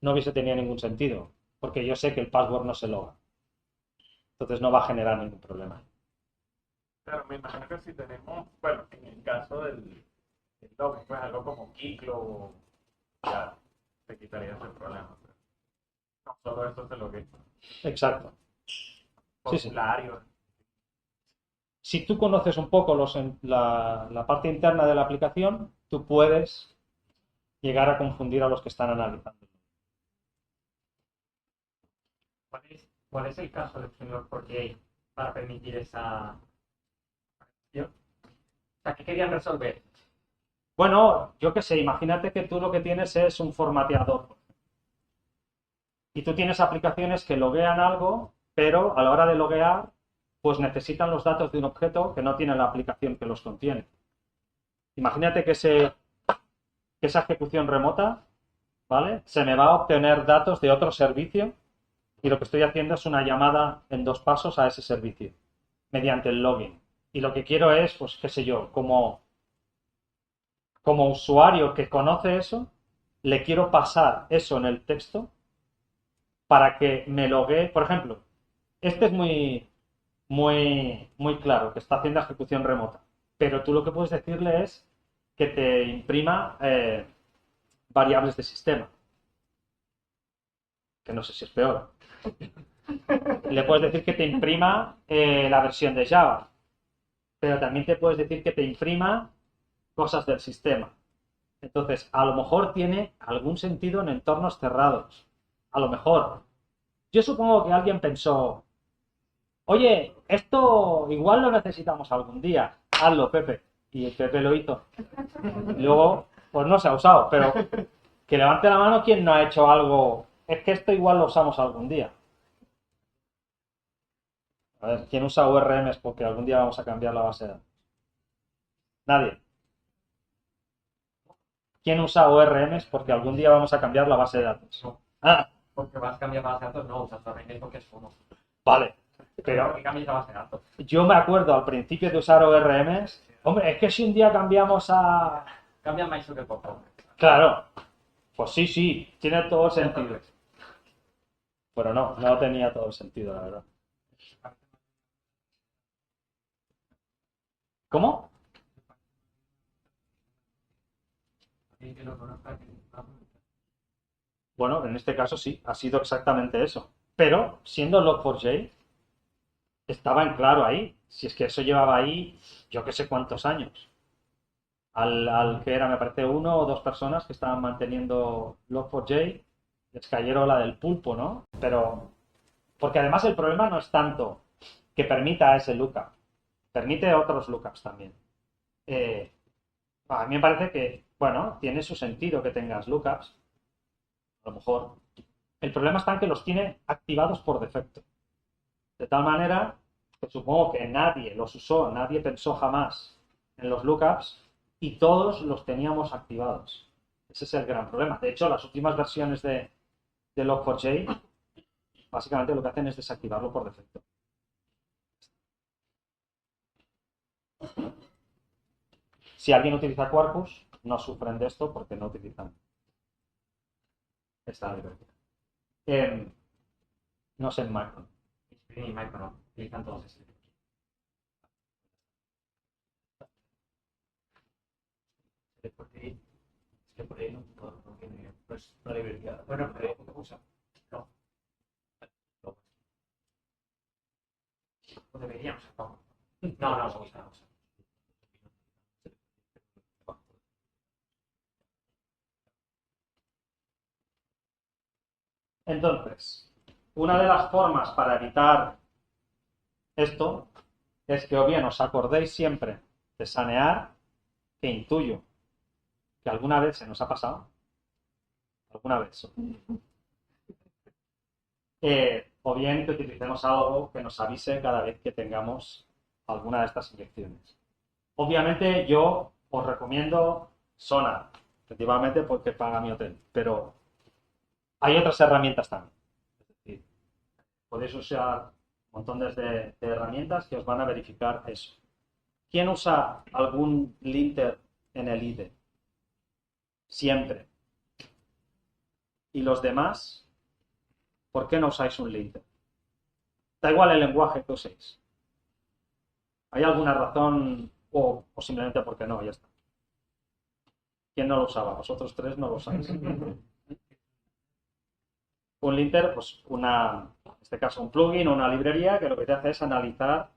no hubiese tenido ningún sentido, porque yo sé que el password no se loga. Entonces no va a generar ningún problema. Claro, me imagino que si tenemos, bueno, en el caso del login, pues algo como Kiklo, ya te quitaría ese problema. Pero no solo eso se lo que Exacto. Sí, sí. formulario. Si tú conoces un poco la parte interna de la aplicación, tú puedes llegar a confundir a los que están analizando. ¿Cuál es el caso de Framework4j para permitir esa acción? O sea, ¿qué querían resolver? Bueno, yo qué sé, imagínate que tú lo que tienes es un formateador. Y tú tienes aplicaciones que loguean algo, pero a la hora de loguear, pues necesitan los datos de un objeto que no tiene la aplicación que los contiene. Imagínate que esa ejecución remota, ¿vale? Se me va a obtener datos de otro servicio y lo que estoy haciendo es una llamada en 2 pasos a ese servicio mediante el login. Y lo que quiero es, pues qué sé yo, como usuario que conoce eso, le quiero pasar eso en el texto para que me loguee. Por ejemplo, este es muy claro, que está haciendo ejecución remota. Pero tú lo que puedes decirle es que te imprima variables de sistema. Que no sé si es peor. Le puedes decir que te imprima la versión de Java. Pero también te puedes decir que te imprima cosas del sistema. Entonces, a lo mejor tiene algún sentido en entornos cerrados. A lo mejor. Yo supongo que alguien pensó, oye, esto igual lo necesitamos algún día. Hazlo, Pepe. Y el Pepe lo hizo. Luego, pues no se ha usado, pero que levante la mano quien no ha hecho algo. Es que esto igual lo usamos algún día. A ver, ¿quién usa URMs porque algún día vamos a cambiar la base de datos? Nadie. ¿Quién usa ORMs porque algún día vamos a cambiar la base de datos? No. Ah, Porque vas a cambiar base de datos, no usas ORM porque es como. vale. Pero Pero que cambies la base de datos. yo me acuerdo al principio de usar ORMs. Hombre, es que si un día cambiamos a... Cambia MySQL por favor. Claro. Pues sí, tiene todo el sentido. Pero no tenía todo el sentido, la verdad. ¿Cómo? Bueno, en este caso sí, ha sido exactamente eso. Pero, siendo Log4j, estaba en claro ahí. Si es que eso llevaba ahí, yo qué sé cuántos años. Al que era, me parece, 1 o 2 personas que estaban manteniendo Log4j, les cayeron la del pulpo, ¿no? Pero, porque además el problema no es tanto que permita ese lookup, permite otros lookups también. A mí me parece que, bueno, tiene su sentido que tengas lookups, a lo mejor. El problema está en que los tiene activados por defecto. De tal manera que supongo que nadie los usó, nadie pensó jamás en los lookups y todos los teníamos activados. Ese es el gran problema. De hecho, las últimas versiones de Log4j básicamente lo que hacen es desactivarlo por defecto. Si alguien utiliza Quarkus, no sufren de esto porque no utilizan esta librería. No sé en Micron. Y Micron utilizan todos esos. Por ahí no tiene pues, una librería. Bueno, usa. No. O deberíamos, supongo. No se usa. Entonces, una de las formas para evitar esto es que o bien os acordéis siempre de sanear, que intuyo que alguna vez se nos ha pasado, alguna vez, o bien que utilicemos algo que nos avise cada vez que tengamos alguna de estas inyecciones. Obviamente yo os recomiendo Sonar, efectivamente porque paga mi hotel, pero hay otras herramientas también. Es decir, podéis usar montones de herramientas que os van a verificar eso. ¿Quién usa algún linter en el IDE? Siempre. ¿Y los demás? ¿Por qué no usáis un linter? Da igual el lenguaje que uséis. ¿Hay alguna razón o simplemente porque no? Ya está. ¿Quién no lo usaba? Vosotros tres no lo usáis. Un linter, pues en este caso un plugin o una librería que lo que te hace es analizar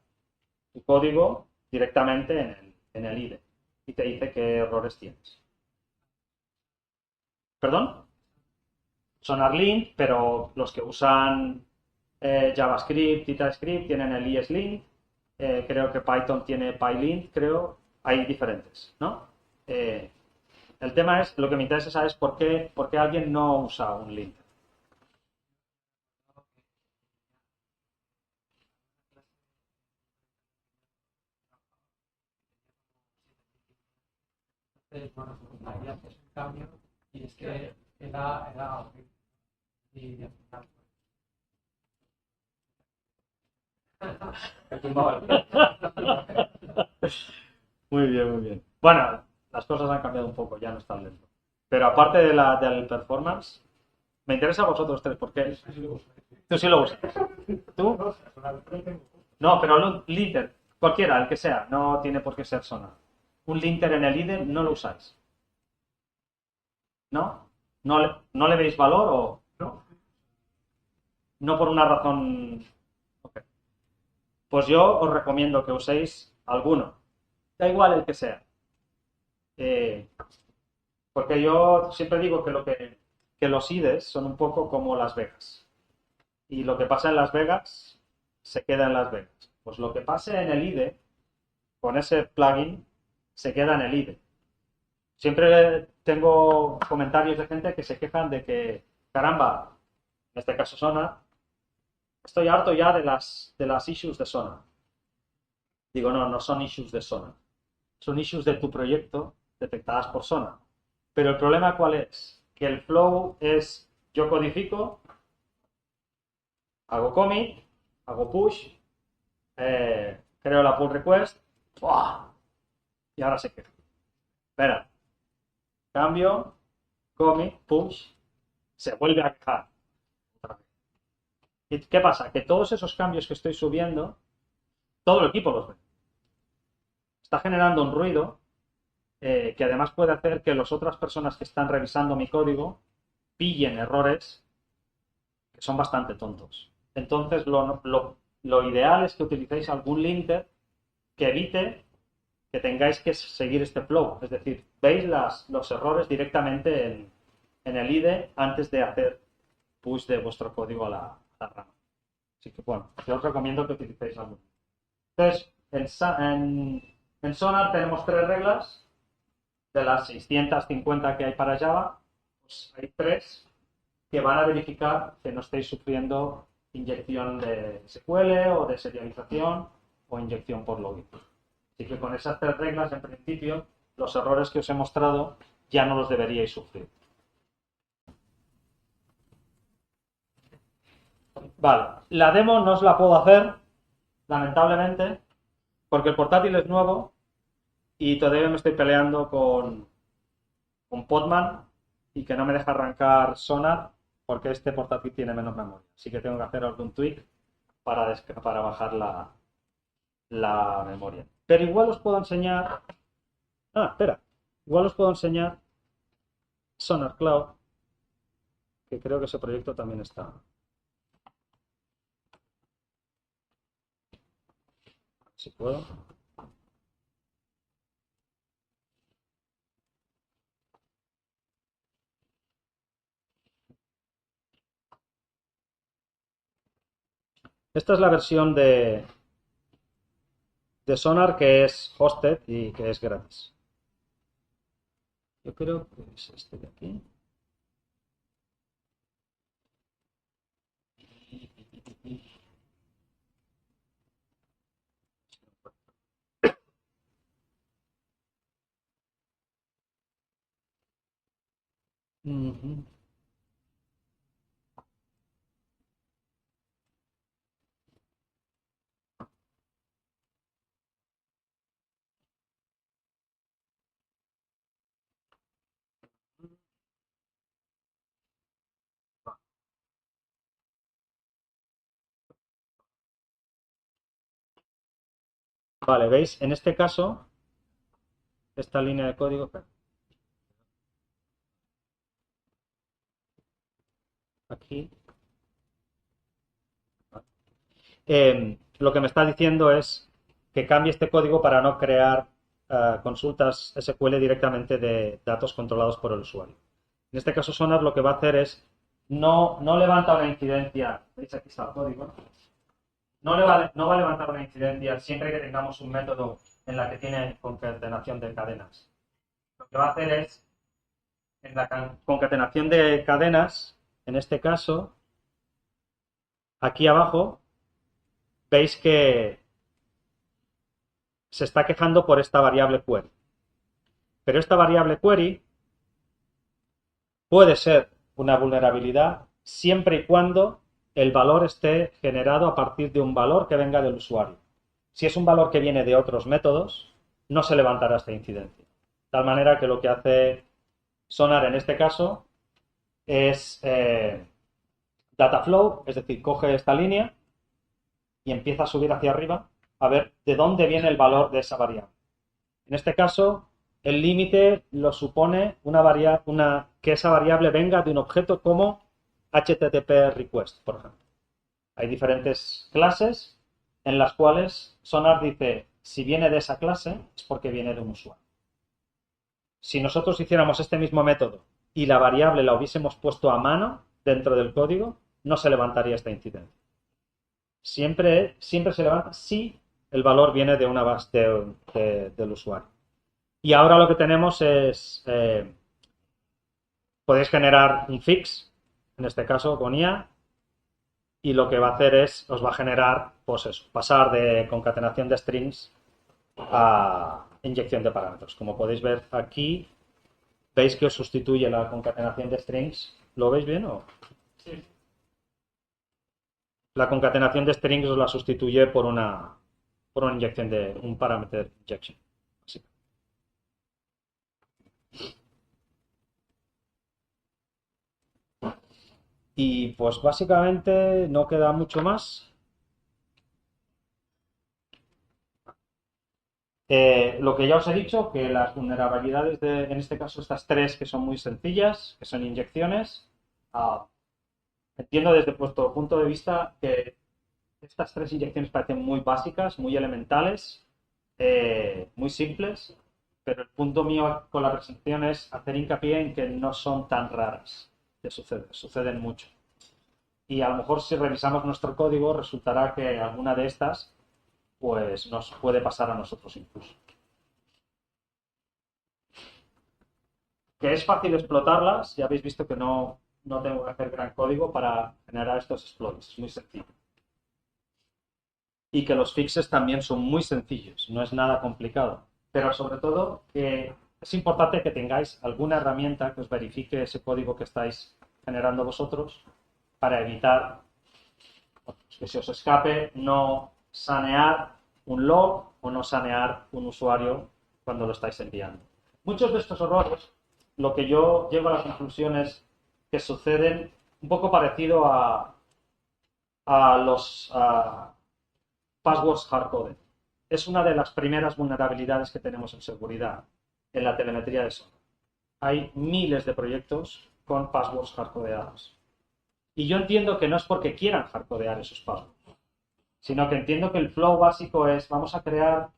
tu código directamente en el IDE y te dice qué errores tienes. ¿Perdón? SonarLint, pero los que usan JavaScript y TypeScript tienen el ESLint. Creo que Python tiene PyLint, creo. Hay diferentes, ¿no? El tema es, lo que me interesa saber es por qué alguien no usa un linter. Bueno, pues había hecho un cambio y es que era horrible. Y al final, Muy bien, muy bien. Bueno, las cosas han cambiado un poco, ya no es tan lento. Pero aparte del performance, me interesa a vosotros tres, porque tú sí lo usas. ¿Tú? No, pero un linter, cualquiera, el que sea, no tiene por qué ser Sonar. Un linter en el IDE no lo usáis. ¿No? ¿No le veis valor o no? No por una razón. Okay. Pues yo os recomiendo que uséis alguno. Da igual el que sea. Porque yo siempre digo que los IDEs son un poco como Las Vegas. Y lo que pasa en Las Vegas se queda en Las Vegas. Pues lo que pase en el IDE, con ese plugin, se queda en el IDE. Siempre tengo comentarios de gente que se quejan de que, caramba, en este caso Sonar, estoy harto ya de las issues de Sonar. Digo, no son issues de Sonar. Son issues de tu proyecto detectadas por Sonar. Pero el problema ¿cuál es? Que el flow es, yo codifico, hago commit, hago push, creo la pull request, ¡buah! Y ahora se queda. Espera, cambio, commit, push, se vuelve a quejar. ¿Y qué pasa? Que todos esos cambios que estoy subiendo, todo el equipo los ve. Está generando un ruido que además puede hacer que las otras personas que están revisando mi código pillen errores que son bastante tontos. Entonces, lo ideal es que utilicéis algún linter que evite que tengáis que seguir este flow. Es decir, veis los errores directamente en el IDE antes de hacer push de vuestro código a la rama. Así que, bueno, yo os recomiendo que utilicéis algo. Entonces, en Sonar tenemos 3 reglas. De las 650 que hay para Java, pues hay 3 que van a verificar que no estéis sufriendo inyección de SQL o de serialización o inyección por login. Así que con esas 3 reglas, en principio, los errores que os he mostrado ya no los deberíais sufrir. Vale, la demo no os la puedo hacer, lamentablemente, porque el portátil es nuevo y todavía me estoy peleando con Podman y que no me deja arrancar Sonar porque este portátil tiene menos memoria. Así que tengo que hacer algún tweak para bajar la memoria. Pero igual os puedo enseñar... espera. Igual os puedo enseñar Sonar Cloud, que creo que ese proyecto también está. Si puedo. Esta es la versión de Sonar que es hosted y que es gratis. Yo creo que es este de aquí. Uh-huh. Vale, ¿veis? En este caso, esta línea de código... Aquí. Lo que me está diciendo es que cambie este código para no crear consultas SQL directamente de datos controlados por el usuario. En este caso, Sonar lo que va a hacer es no levanta una incidencia. ¿Veis? Aquí está el código. No va a levantar una incidencia siempre que tengamos un método en la que tiene concatenación de cadenas. Lo que va a hacer es, en la concatenación de cadenas, en este caso, aquí abajo, veis que se está quejando por esta variable query. Pero esta variable query puede ser una vulnerabilidad siempre y cuando el valor esté generado a partir de un valor que venga del usuario. Si es un valor que viene de otros métodos, no se levantará esta incidencia. De tal manera que lo que hace Sonar en este caso es Dataflow, es decir, coge esta línea y empieza a subir hacia arriba a ver de dónde viene el valor de esa variable. En este caso, el límite lo supone que esa variable venga de un objeto como HTTP request, por ejemplo. Hay diferentes clases en las cuales Sonar dice, si viene de esa clase es porque viene de un usuario. Si nosotros hiciéramos este mismo método y la variable la hubiésemos puesto a mano dentro del código, no se levantaría esta incidencia. Siempre se levanta si el valor viene de una base del usuario. Y ahora lo que tenemos es, podéis generar un fix, en este caso con IA, y lo que va a hacer es, os va a generar, pues eso, pasar de concatenación de strings a inyección de parámetros. Como podéis ver aquí, veis que os sustituye la concatenación de strings. ¿Lo veis bien o...? Sí. La concatenación de strings os la sustituye por una inyección de un parameter injection. Así. Y pues básicamente no queda mucho más. Lo que ya os he dicho, que las vulnerabilidades en este caso estas tres que son muy sencillas, que son inyecciones, entiendo desde vuestro punto de vista que estas tres inyecciones parecen muy básicas, muy elementales, muy simples, pero el punto mío con la presentación es hacer hincapié en que no son tan raras, que suceden mucho. Y a lo mejor si revisamos nuestro código resultará que alguna de estas pues nos puede pasar a nosotros incluso. Que es fácil explotarlas, ya habéis visto que no tengo que hacer gran código para generar estos exploits, es muy sencillo. Y que los fixes también son muy sencillos, no es nada complicado. Pero sobre todo que es importante que tengáis alguna herramienta que os verifique ese código que estáis generando vosotros para evitar que se os escape no sanear un log o no sanear un usuario cuando lo estáis enviando. Muchos de estos errores, lo que yo llego a la conclusión es que suceden un poco parecido a los passwords hardcoded. Es una de las primeras vulnerabilidades que tenemos en seguridad en la telemetría de Sonar. Hay miles de proyectos con passwords hardcodeados. Y yo entiendo que no es porque quieran hardcodear esos passwords, sino que entiendo que el flow básico es, vamos a crear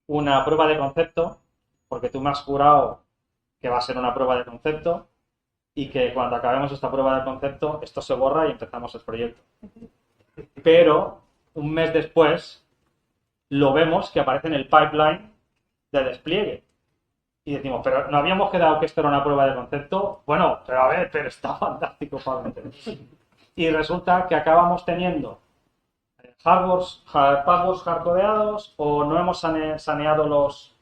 una prueba de concepto, porque tú me has jurado que va a ser una prueba de concepto y que cuando acabemos esta prueba de concepto esto se borra y empezamos el proyecto. Pero un mes después lo vemos que aparece en el pipeline de despliegue. Y decimos, pero ¿no habíamos quedado que esto era una prueba de concepto? Bueno, pero a ver, pero está fantástico para meter. Y resulta que acabamos teniendo passwords hardcodeados o no hemos saneado los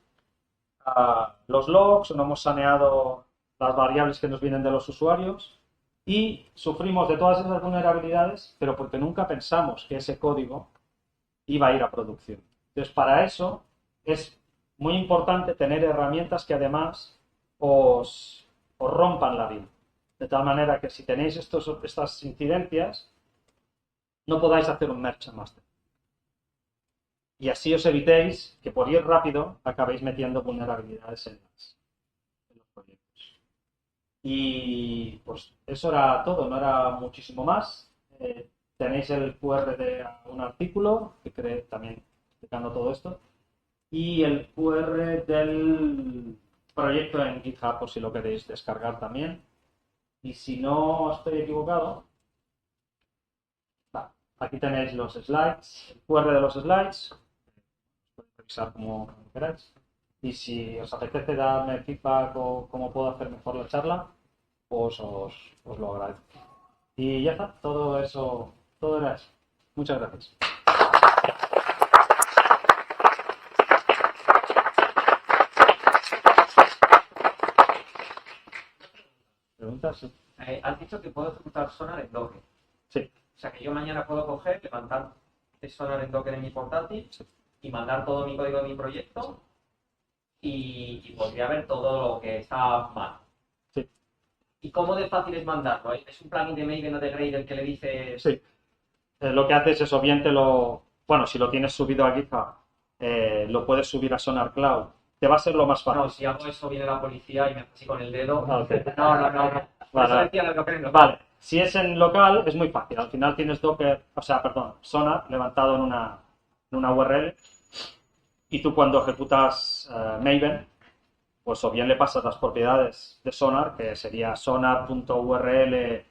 logs o no hemos saneado las variables que nos vienen de los usuarios y sufrimos de todas esas vulnerabilidades, pero porque nunca pensamos que ese código iba a ir a producción. Entonces, para eso es muy importante tener herramientas que además os rompan la vida. De tal manera que si tenéis estas incidencias, no podáis hacer un merge master. y así os evitéis que por ir rápido acabéis metiendo vulnerabilidades en los proyectos. Y pues eso era todo, no era muchísimo más. Tenéis el QR de un artículo que también explicando todo esto y el QR del proyecto en GitHub por si lo queréis descargar también. Y si no estoy equivocado, aquí tenéis los slides, el QR de los slides, podéis revisar como queráis. Y si os apetece darme feedback o cómo puedo hacer mejor la charla, pues os lo agradezco. Y ya está, todo eso, todo era eso. Muchas gracias. ¿Preguntas? Sí. Has dicho que puedo ejecutar Sonar en Docker. Sí. O sea que yo mañana puedo coger, levantar Sonar en Docker en mi portátil y mandar todo mi código de mi proyecto y podría ver todo lo que está mal. Sí. ¿Y cómo de fácil es mandarlo? ¿Es un plugin de Maven o de Gradle que le dice...? Sí. Lo que haces es o bien bueno, si lo tienes subido a GitHub, lo puedes subir a Sonar Cloud. Te va a ser lo más fácil. No, si hago eso viene la policía y me hace así con el dedo. Okay. No. Por eso Vale. decía lo que aprendo. Vale, si es en local es muy fácil. Al final tienes Sonar levantado en una URL y tú cuando ejecutas Maven, pues o bien le pasas las propiedades de Sonar, que sería sonar.url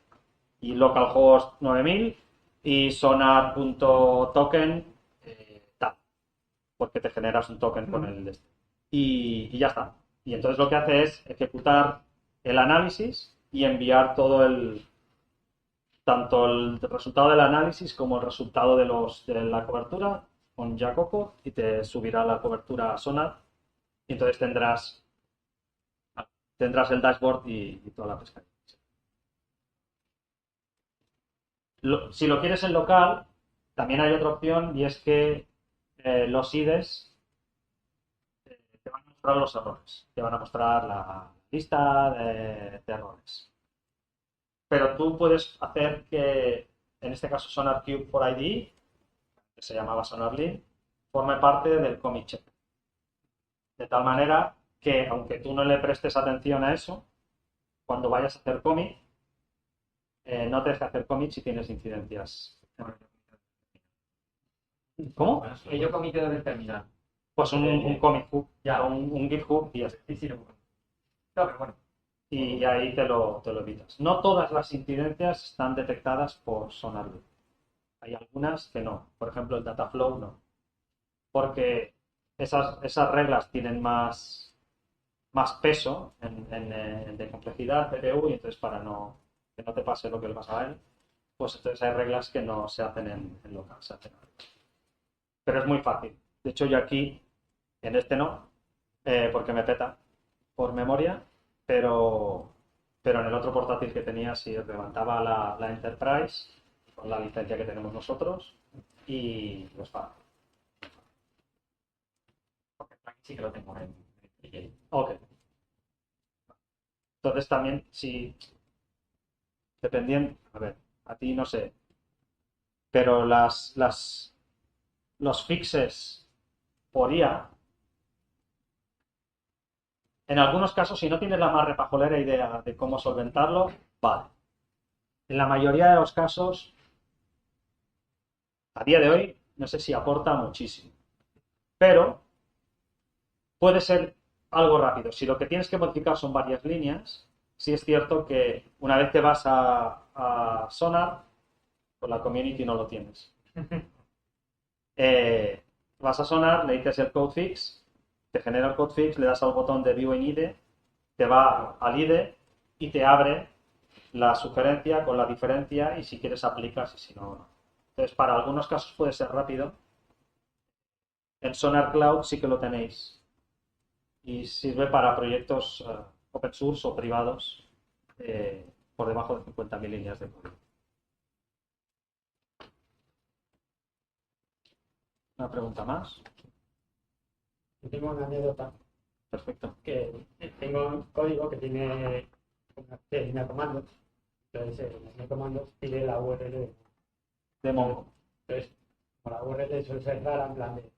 y localhost 9000 y sonar.token tal, porque te generas un token con el de este. Y ya está. Y entonces lo que hace es ejecutar el análisis y enviar tanto el resultado del análisis como el resultado de la cobertura con Jacopo y te subirá la cobertura a Sonar y entonces tendrás el dashboard y toda la pesca. Si lo quieres en local, también hay otra opción y es que los IDEs te van a mostrar los errores, te van a mostrar la lista de errores. Pero tú puedes hacer que, en este caso SonarQube for IDE, que se llamaba SonarLint, forme parte del commit check. De tal manera que, aunque tú no le prestes atención a eso, cuando vayas a hacer commit, no te deje hacer commit si tienes incidencias. ¿Cómo? Que yo comité de terminal. Pues un commit hub, Ya. un GitHub y ya está. Sí, no, pero bueno. Y ahí te lo evitas. No todas las incidencias están detectadas por SonarLint. Hay algunas que no. Por ejemplo, el Dataflow no. Porque esas reglas tienen más peso de complejidad, CPU, y entonces para que no te pase lo que le pasa a él, pues entonces hay reglas que no se hacen en local, se hacen pero es muy fácil. De hecho, yo aquí, en este no, porque me peta por memoria, pero en el otro portátil que tenía sí levantaba la Enterprise con la licencia que tenemos nosotros y pues fácil. Porque sí que lo tengo en Ok. Entonces también, si dependiendo, a ver, a ti no sé, pero los fixes por IA, en algunos casos, si no tienes la más repajolera idea de cómo solventarlo, vale. En la mayoría de los casos, a día de hoy, no sé si aporta muchísimo, pero puede ser algo rápido. Si lo que tienes que modificar son varias líneas, sí es cierto que una vez que vas a Sonar, pues la community no lo tienes. Vas a Sonar, le dices el code fix, te genera el code fix, le das al botón de View in IDE, te va al IDE y te abre la sugerencia con la diferencia y si quieres aplicas y si no, no. Entonces, para algunos casos puede ser rápido. En Sonar Cloud sí que lo tenéis y sirve para proyectos open source o privados por debajo de 50.000 líneas de código. ¿Una pregunta más? Yo tengo una anécdota Perfecto. que tengo un código que tiene una línea de comandos. Entonces, la línea de comandos pide la URL De Mongo. Entonces, como la URL suele ser rara, en plan de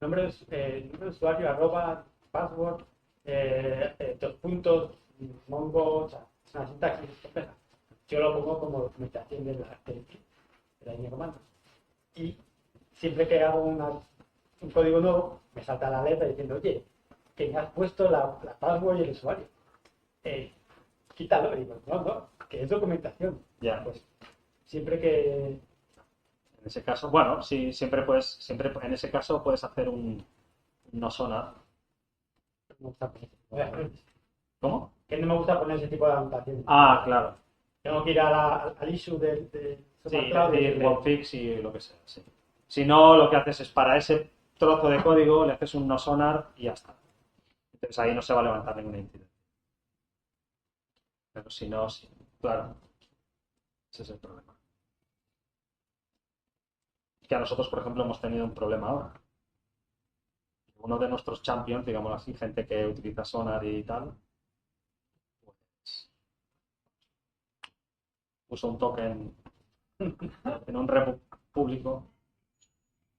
nombre de usuario, arroba, password, 2 puntos, mongo, o sea, es una sintaxis compleja. Yo lo pongo como documentación de la línea de comandos. Y siempre que hago un código nuevo, me salta la letra diciendo, oye, que me has puesto la password y el usuario. Quítalo. Y digo, no, que es documentación. Ya. Pues siempre que... En ese caso, bueno, sí, siempre en ese caso puedes hacer un no sonar. No me gusta poner, ¿Cómo? que no me gusta poner ese tipo de anotaciones. Ah, claro. Tengo que ir al issue del Sí, Cloud y decir Wonfix y lo que sea, sí. Si no, lo que haces es para ese trozo de código le haces un no sonar y ya está. Entonces ahí no se va a levantar ninguna incidencia. Pero si no, sí, claro. Ese es el problema. Que a nosotros, por ejemplo, hemos tenido un problema ahora. Uno de nuestros champions, digamos así, gente que utiliza Sonar y tal, pues puso un token en un repo público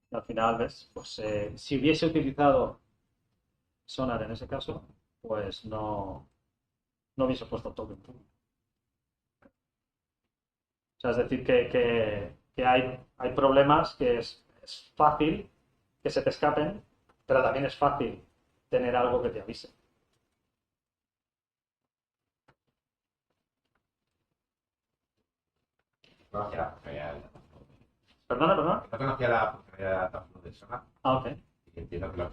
y al final, ¿ves? Pues si hubiese utilizado Sonar en ese caso, pues no hubiese puesto token público. O sea, es decir, que hay problemas que es fácil que se te escapen, pero también es fácil tener algo que te avise. No conocía la funcionalidad de Perdona. No conocía la funcionalidad de Dataflow de Sonar Ah, ok. y entiendo que lo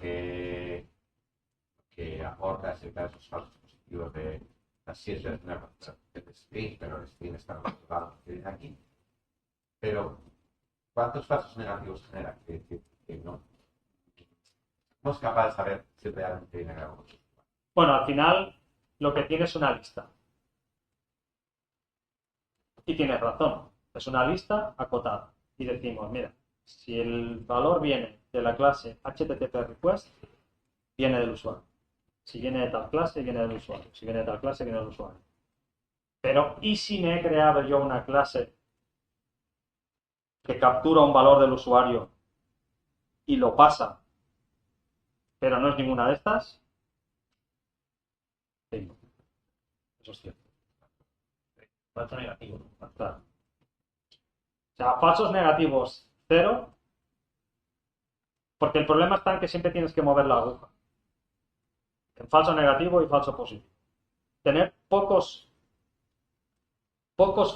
que aporta es evitar esos falsos positivos de las sí es una concepción de string, pero el string está controlado que viene aquí. Pero, ¿cuántos falsos negativos genera? Que no somos capaces de saber si realmente viene algo. Bueno, al final lo que tiene es una lista. Y tienes razón. Es una lista acotada. Y decimos, mira, si el valor viene de la clase HTTP request, viene del usuario. Si viene de tal clase, viene del usuario. Si viene de tal clase, viene del usuario. Pero, ¿y si me he creado yo una clase que captura un valor del usuario y lo pasa, pero no es ninguna de estas? Sí. Eso es cierto. Falso negativo. Claro. O sea, falsos negativos, 0. Porque el problema está en que siempre tienes que mover la aguja. En falso negativo y falso positivo. Tener pocos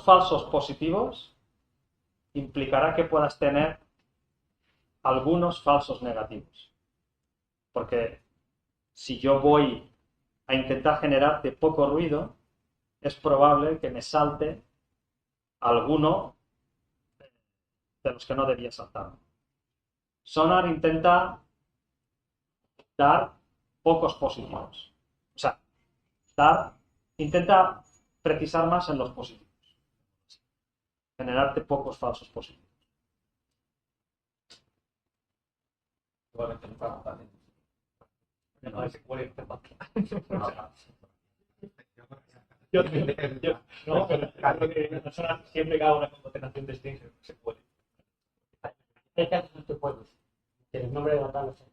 falsos positivos implicará que puedas tener algunos falsos negativos. Porque si yo voy a intentar generarte poco ruido, es probable que me salte alguno de los que no debía saltar. Sonar intenta dar pocos positivos. O sea, intenta precisar más en los positivos. Generarte pocos falsos positivos. Igualmente no pago también. Me parece que huele no, pero claro que una persona siempre que haga una concatenación de strings se puede. Hay casos en que puedes. Que el nombre de la tabla sea.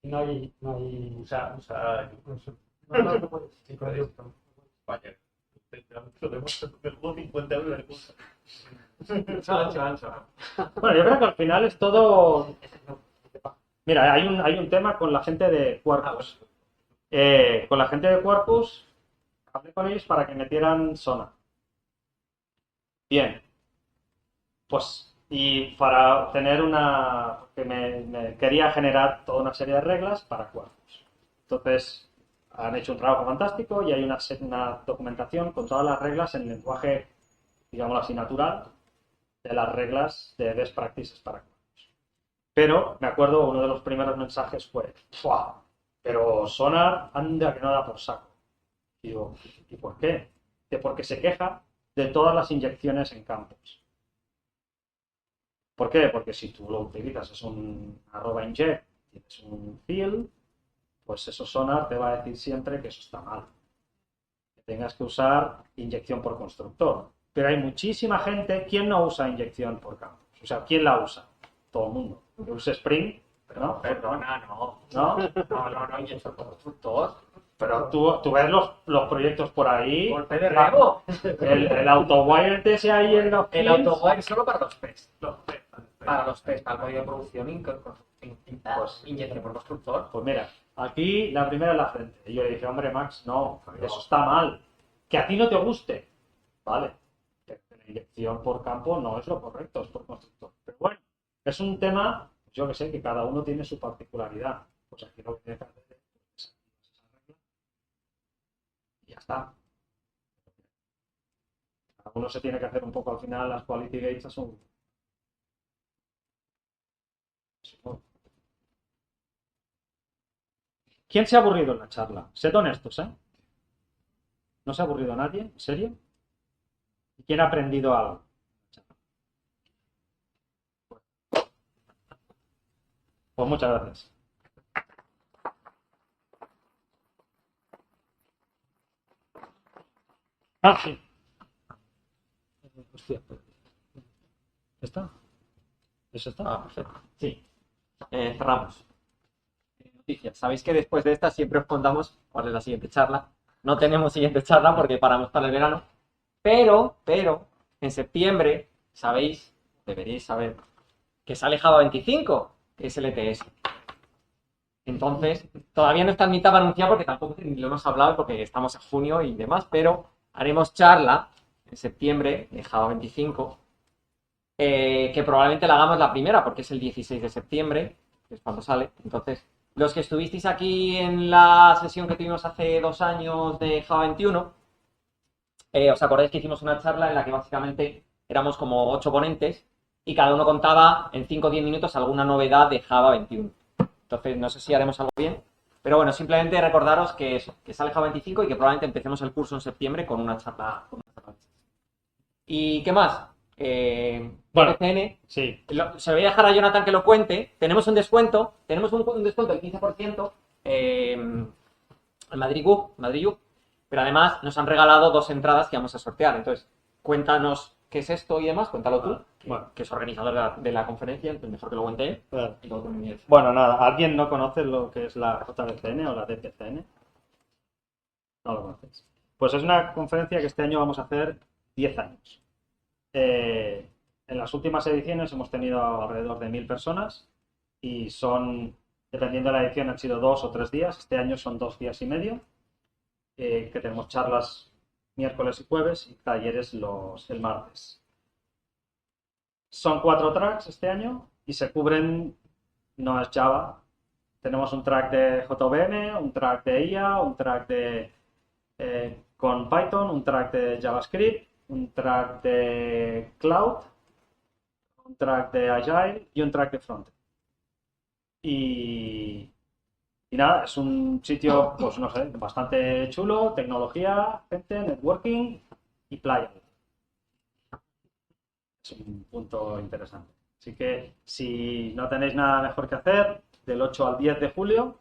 No hay... Usa No puedes. Vaya. Lo vemos el juego 50 euros de cosa. Ancho. Bueno, yo creo que al final es todo... Mira, hay un tema con la gente de Quarkus. Con la gente de Quarkus hablé con ellos para que metieran Sonar. Bien. Pues, y para tener que me quería generar toda una serie de reglas para Quarkus. Entonces, han hecho un trabajo fantástico y hay una documentación con todas las reglas en lenguaje, digámoslo así, natural, de las reglas de best practices para Quarkus. Pero, me acuerdo, uno de los primeros mensajes fue, ¡fua! Pero Sonar anda que no da por saco. Y digo, ¿y por qué? Porque se queja de todas las inyecciones en campos. ¿Por qué? Porque si tú lo utilizas, es un @inject, tienes un field, pues eso Sonar te va a decir siempre que eso está mal. Que tengas que usar inyección por constructor. Pero hay muchísima gente, ¿quién no usa inyección por campos? O sea, ¿quién la usa? Todo el mundo. Bruce Spring, ¿no? Perdona, no. ¿No? No, y eso constructor. Pero tú ves los proyectos por ahí. Golpe de rebo. El AutoWire ese ahí en los El fields. AutoWire solo para los PES. Los test. Para los PES, para el código de producción, pues inyección por constructor. Pues mira, aquí la primera en la frente. Y yo le dije, hombre, Max, no, eso está mal. Que a ti no te guste. Vale. Que la inyección por campo no es lo correcto, es por constructor. Pero bueno, es un tema, yo que sé, que cada uno tiene su particularidad. Pues aquí lo que tiene que hacer es esa regla. Y ya está. Cada uno se tiene que hacer un poco al final las quality gates a su. ¿Quién se ha aburrido en la charla? Sed honestos, ¿eh? ¿No se ha aburrido nadie? ¿En serio? ¿Y quién ha aprendido algo? Pues muchas gracias. Ah, sí. Hostia. ¿Está? ¿Eso está? Ah, perfecto. Sí. Cerramos. Noticias. Sabéis que después de esta siempre os contamos cuál es la siguiente charla. No tenemos siguiente charla porque paramos para el verano. Pero, en septiembre, sabéis, deberíais saber, que sale Java 25, que es LTS. Entonces, todavía no está en mitad para anunciar porque tampoco lo hemos hablado porque estamos en junio y demás, pero haremos charla en septiembre de Java 25, que probablemente la hagamos la primera porque es el 16 de septiembre, que es cuando sale. Entonces, los que estuvisteis aquí en la sesión que tuvimos hace 2 años de Java 21, os acordáis que hicimos una charla en la que básicamente éramos como 8 ponentes y cada uno contaba en 5 o 10 minutos alguna novedad de Java 21. Entonces, no sé si haremos algo bien, pero bueno, simplemente recordaros que eso, que sale Java 25 y que probablemente empecemos el curso en septiembre con una charla. ¿Y qué más? Bueno, PCN, sí. se lo voy a dejar a Jonathan que lo cuente. Tenemos un descuento del 15% en Madrid U, pero además nos han regalado 2 entradas que vamos a sortear. Entonces, cuéntanos qué es esto y demás, cuéntalo tú, Bueno. que es organizador de la conferencia, entonces mejor que lo cuente él. Claro. Y luego tú me dices. Bueno, nada, ¿alguien no conoce lo que es la JBCN o la DPCN? No lo conocéis. Pues es una conferencia que este año vamos a hacer 10 años. En las últimas ediciones hemos tenido alrededor de 1000 personas y son, dependiendo de la edición, han sido 2 o 3 días. Este año son 2 días y medio, que tenemos charlas miércoles y jueves y talleres el martes. Son 4 tracks este año y se cubren, no es Java, tenemos un track de JVM, un track de IA, un track con Python, un track de JavaScript, un track de Cloud, un track de Agile y un track de Frontend. Y nada, es un sitio, pues no sé, bastante chulo, tecnología, gente, networking y playa. Es un punto interesante. Así que si no tenéis nada mejor que hacer, del 8 al 10 de julio,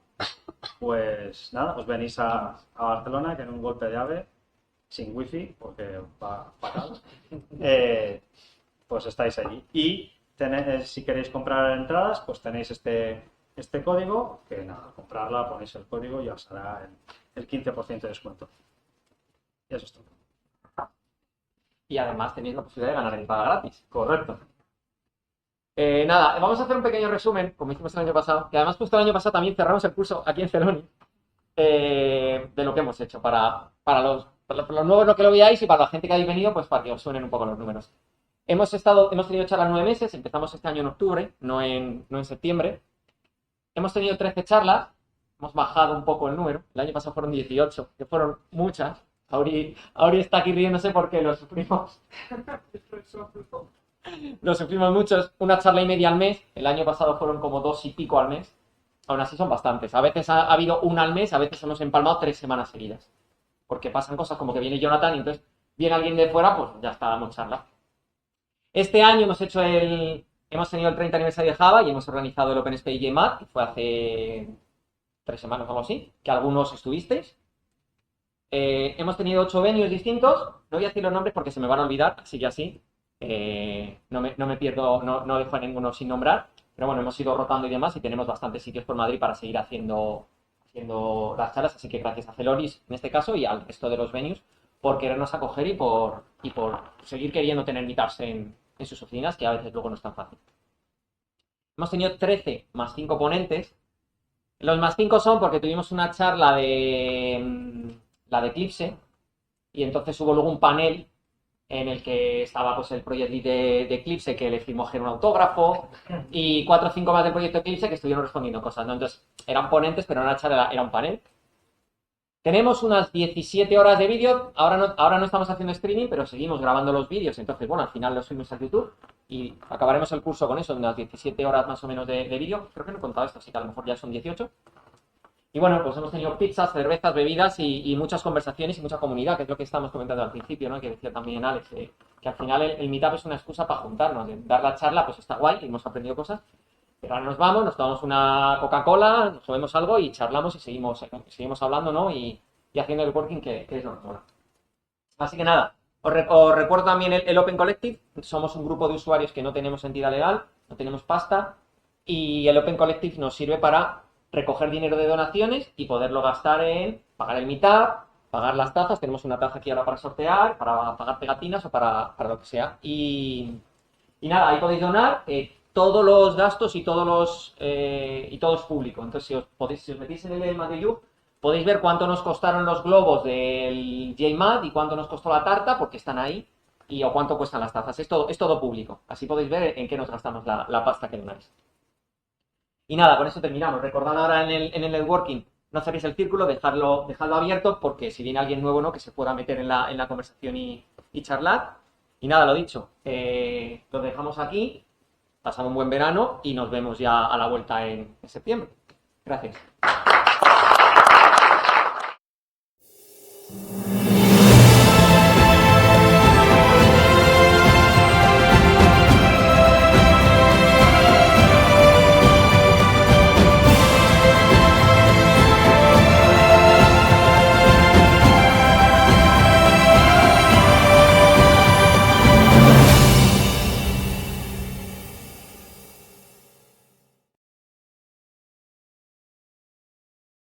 pues nada, os venís a Barcelona, que en un golpe de ave, sin wifi, porque va fatal, pues estáis allí. Y si queréis comprar entradas, pues tenéis este código, que nada, al comprarla ponéis el código y os hará el 15% de descuento. Y eso es todo. Y además tenéis la posibilidad de ganar entrada gratis. Correcto. Nada, vamos a hacer un pequeño resumen, como hicimos el año pasado, y además justo el año pasado también cerramos el curso aquí en Celoni, de lo que hemos hecho para los nuevos, lo que lo veáis, y para la gente que habéis venido, pues para que os suenen un poco los números. Hemos tenido charlas 9 meses, empezamos este año en octubre, no en septiembre. Hemos tenido 13 charlas, hemos bajado un poco el número, el año pasado fueron 18, que fueron muchas. Auri está aquí riéndose porque lo sufrimos. Lo sufrimos muchos, una charla y media al mes, el año pasado fueron como 2 y pico al mes, aún así son bastantes. A veces ha habido una al mes, a veces hemos empalmado 3 semanas seguidas, porque pasan cosas como que viene Jonathan y entonces viene alguien de fuera, pues ya está, damos charla. Este año hemos tenido el 30 aniversario de Java y hemos organizado el OpenSPI Mat, que fue hace 3 semanas o algo así, que algunos estuvisteis. Hemos tenido 8 venues distintos, no voy a decir los nombres porque se me van a olvidar, así que así no me pierdo, no dejo a ninguno sin nombrar. Pero bueno, hemos ido rotando y demás y tenemos bastantes sitios por Madrid para seguir haciendo las charlas, así que gracias a Celoris en este caso y al resto de los venues por querernos acoger y por seguir queriendo tener meetups en sus oficinas, que a veces luego no es tan fácil. Hemos tenido 13 más 5 ponentes. Los más 5 son porque tuvimos una charla de Eclipse y entonces hubo luego un panel en el que estaba pues el Project Lead de Eclipse, que le firmó Ger un autógrafo, y 4 o 5 más del proyecto Eclipse que estuvieron respondiendo cosas, ¿no? Entonces, eran ponentes, pero no era charla, era un panel. Tenemos unas 17 horas de vídeo, ahora no estamos haciendo streaming, pero seguimos grabando los vídeos, entonces, bueno, al final los subimos a YouTube y acabaremos el curso con eso, unas 17 horas más o menos de vídeo. Creo que no he contado esto, así que a lo mejor ya son 18. Y bueno, pues hemos tenido pizzas, cervezas, bebidas y muchas conversaciones y mucha comunidad, que es lo que estábamos comentando al principio, ¿no? Que decía también Alex, que al final el meetup es una excusa para juntarnos. Dar la charla, pues está guay, hemos aprendido cosas, pero ahora nos vamos, nos tomamos una Coca-Cola, nos comemos algo y charlamos y seguimos hablando, ¿no? Y haciendo el working, que es lo que mola. Así que nada, os recuerdo también el Open Collective. Somos un grupo de usuarios que no tenemos entidad legal, no tenemos pasta, y el Open Collective nos sirve para recoger dinero de donaciones y poderlo gastar en pagar el meetup, pagar las tazas. Tenemos una taza aquí ahora para sortear, para pagar pegatinas o para lo que sea. Y nada, ahí podéis donar todos los gastos y todo es público. Entonces, si os metís en el Mad de You, podéis ver cuánto nos costaron los globos del JMAD y cuánto nos costó la tarta, porque están ahí, o cuánto cuestan las tazas. Es todo público. Así podéis ver en qué nos gastamos la pasta que donáis. Y nada, con eso terminamos. Recordad ahora en el networking, no cerréis el círculo, dejadlo abierto, porque si viene alguien nuevo, ¿no? Que se pueda meter en la conversación y charlar. Y nada, lo dicho, lo dejamos aquí, pasad un buen verano y nos vemos ya a la vuelta en septiembre. Gracias.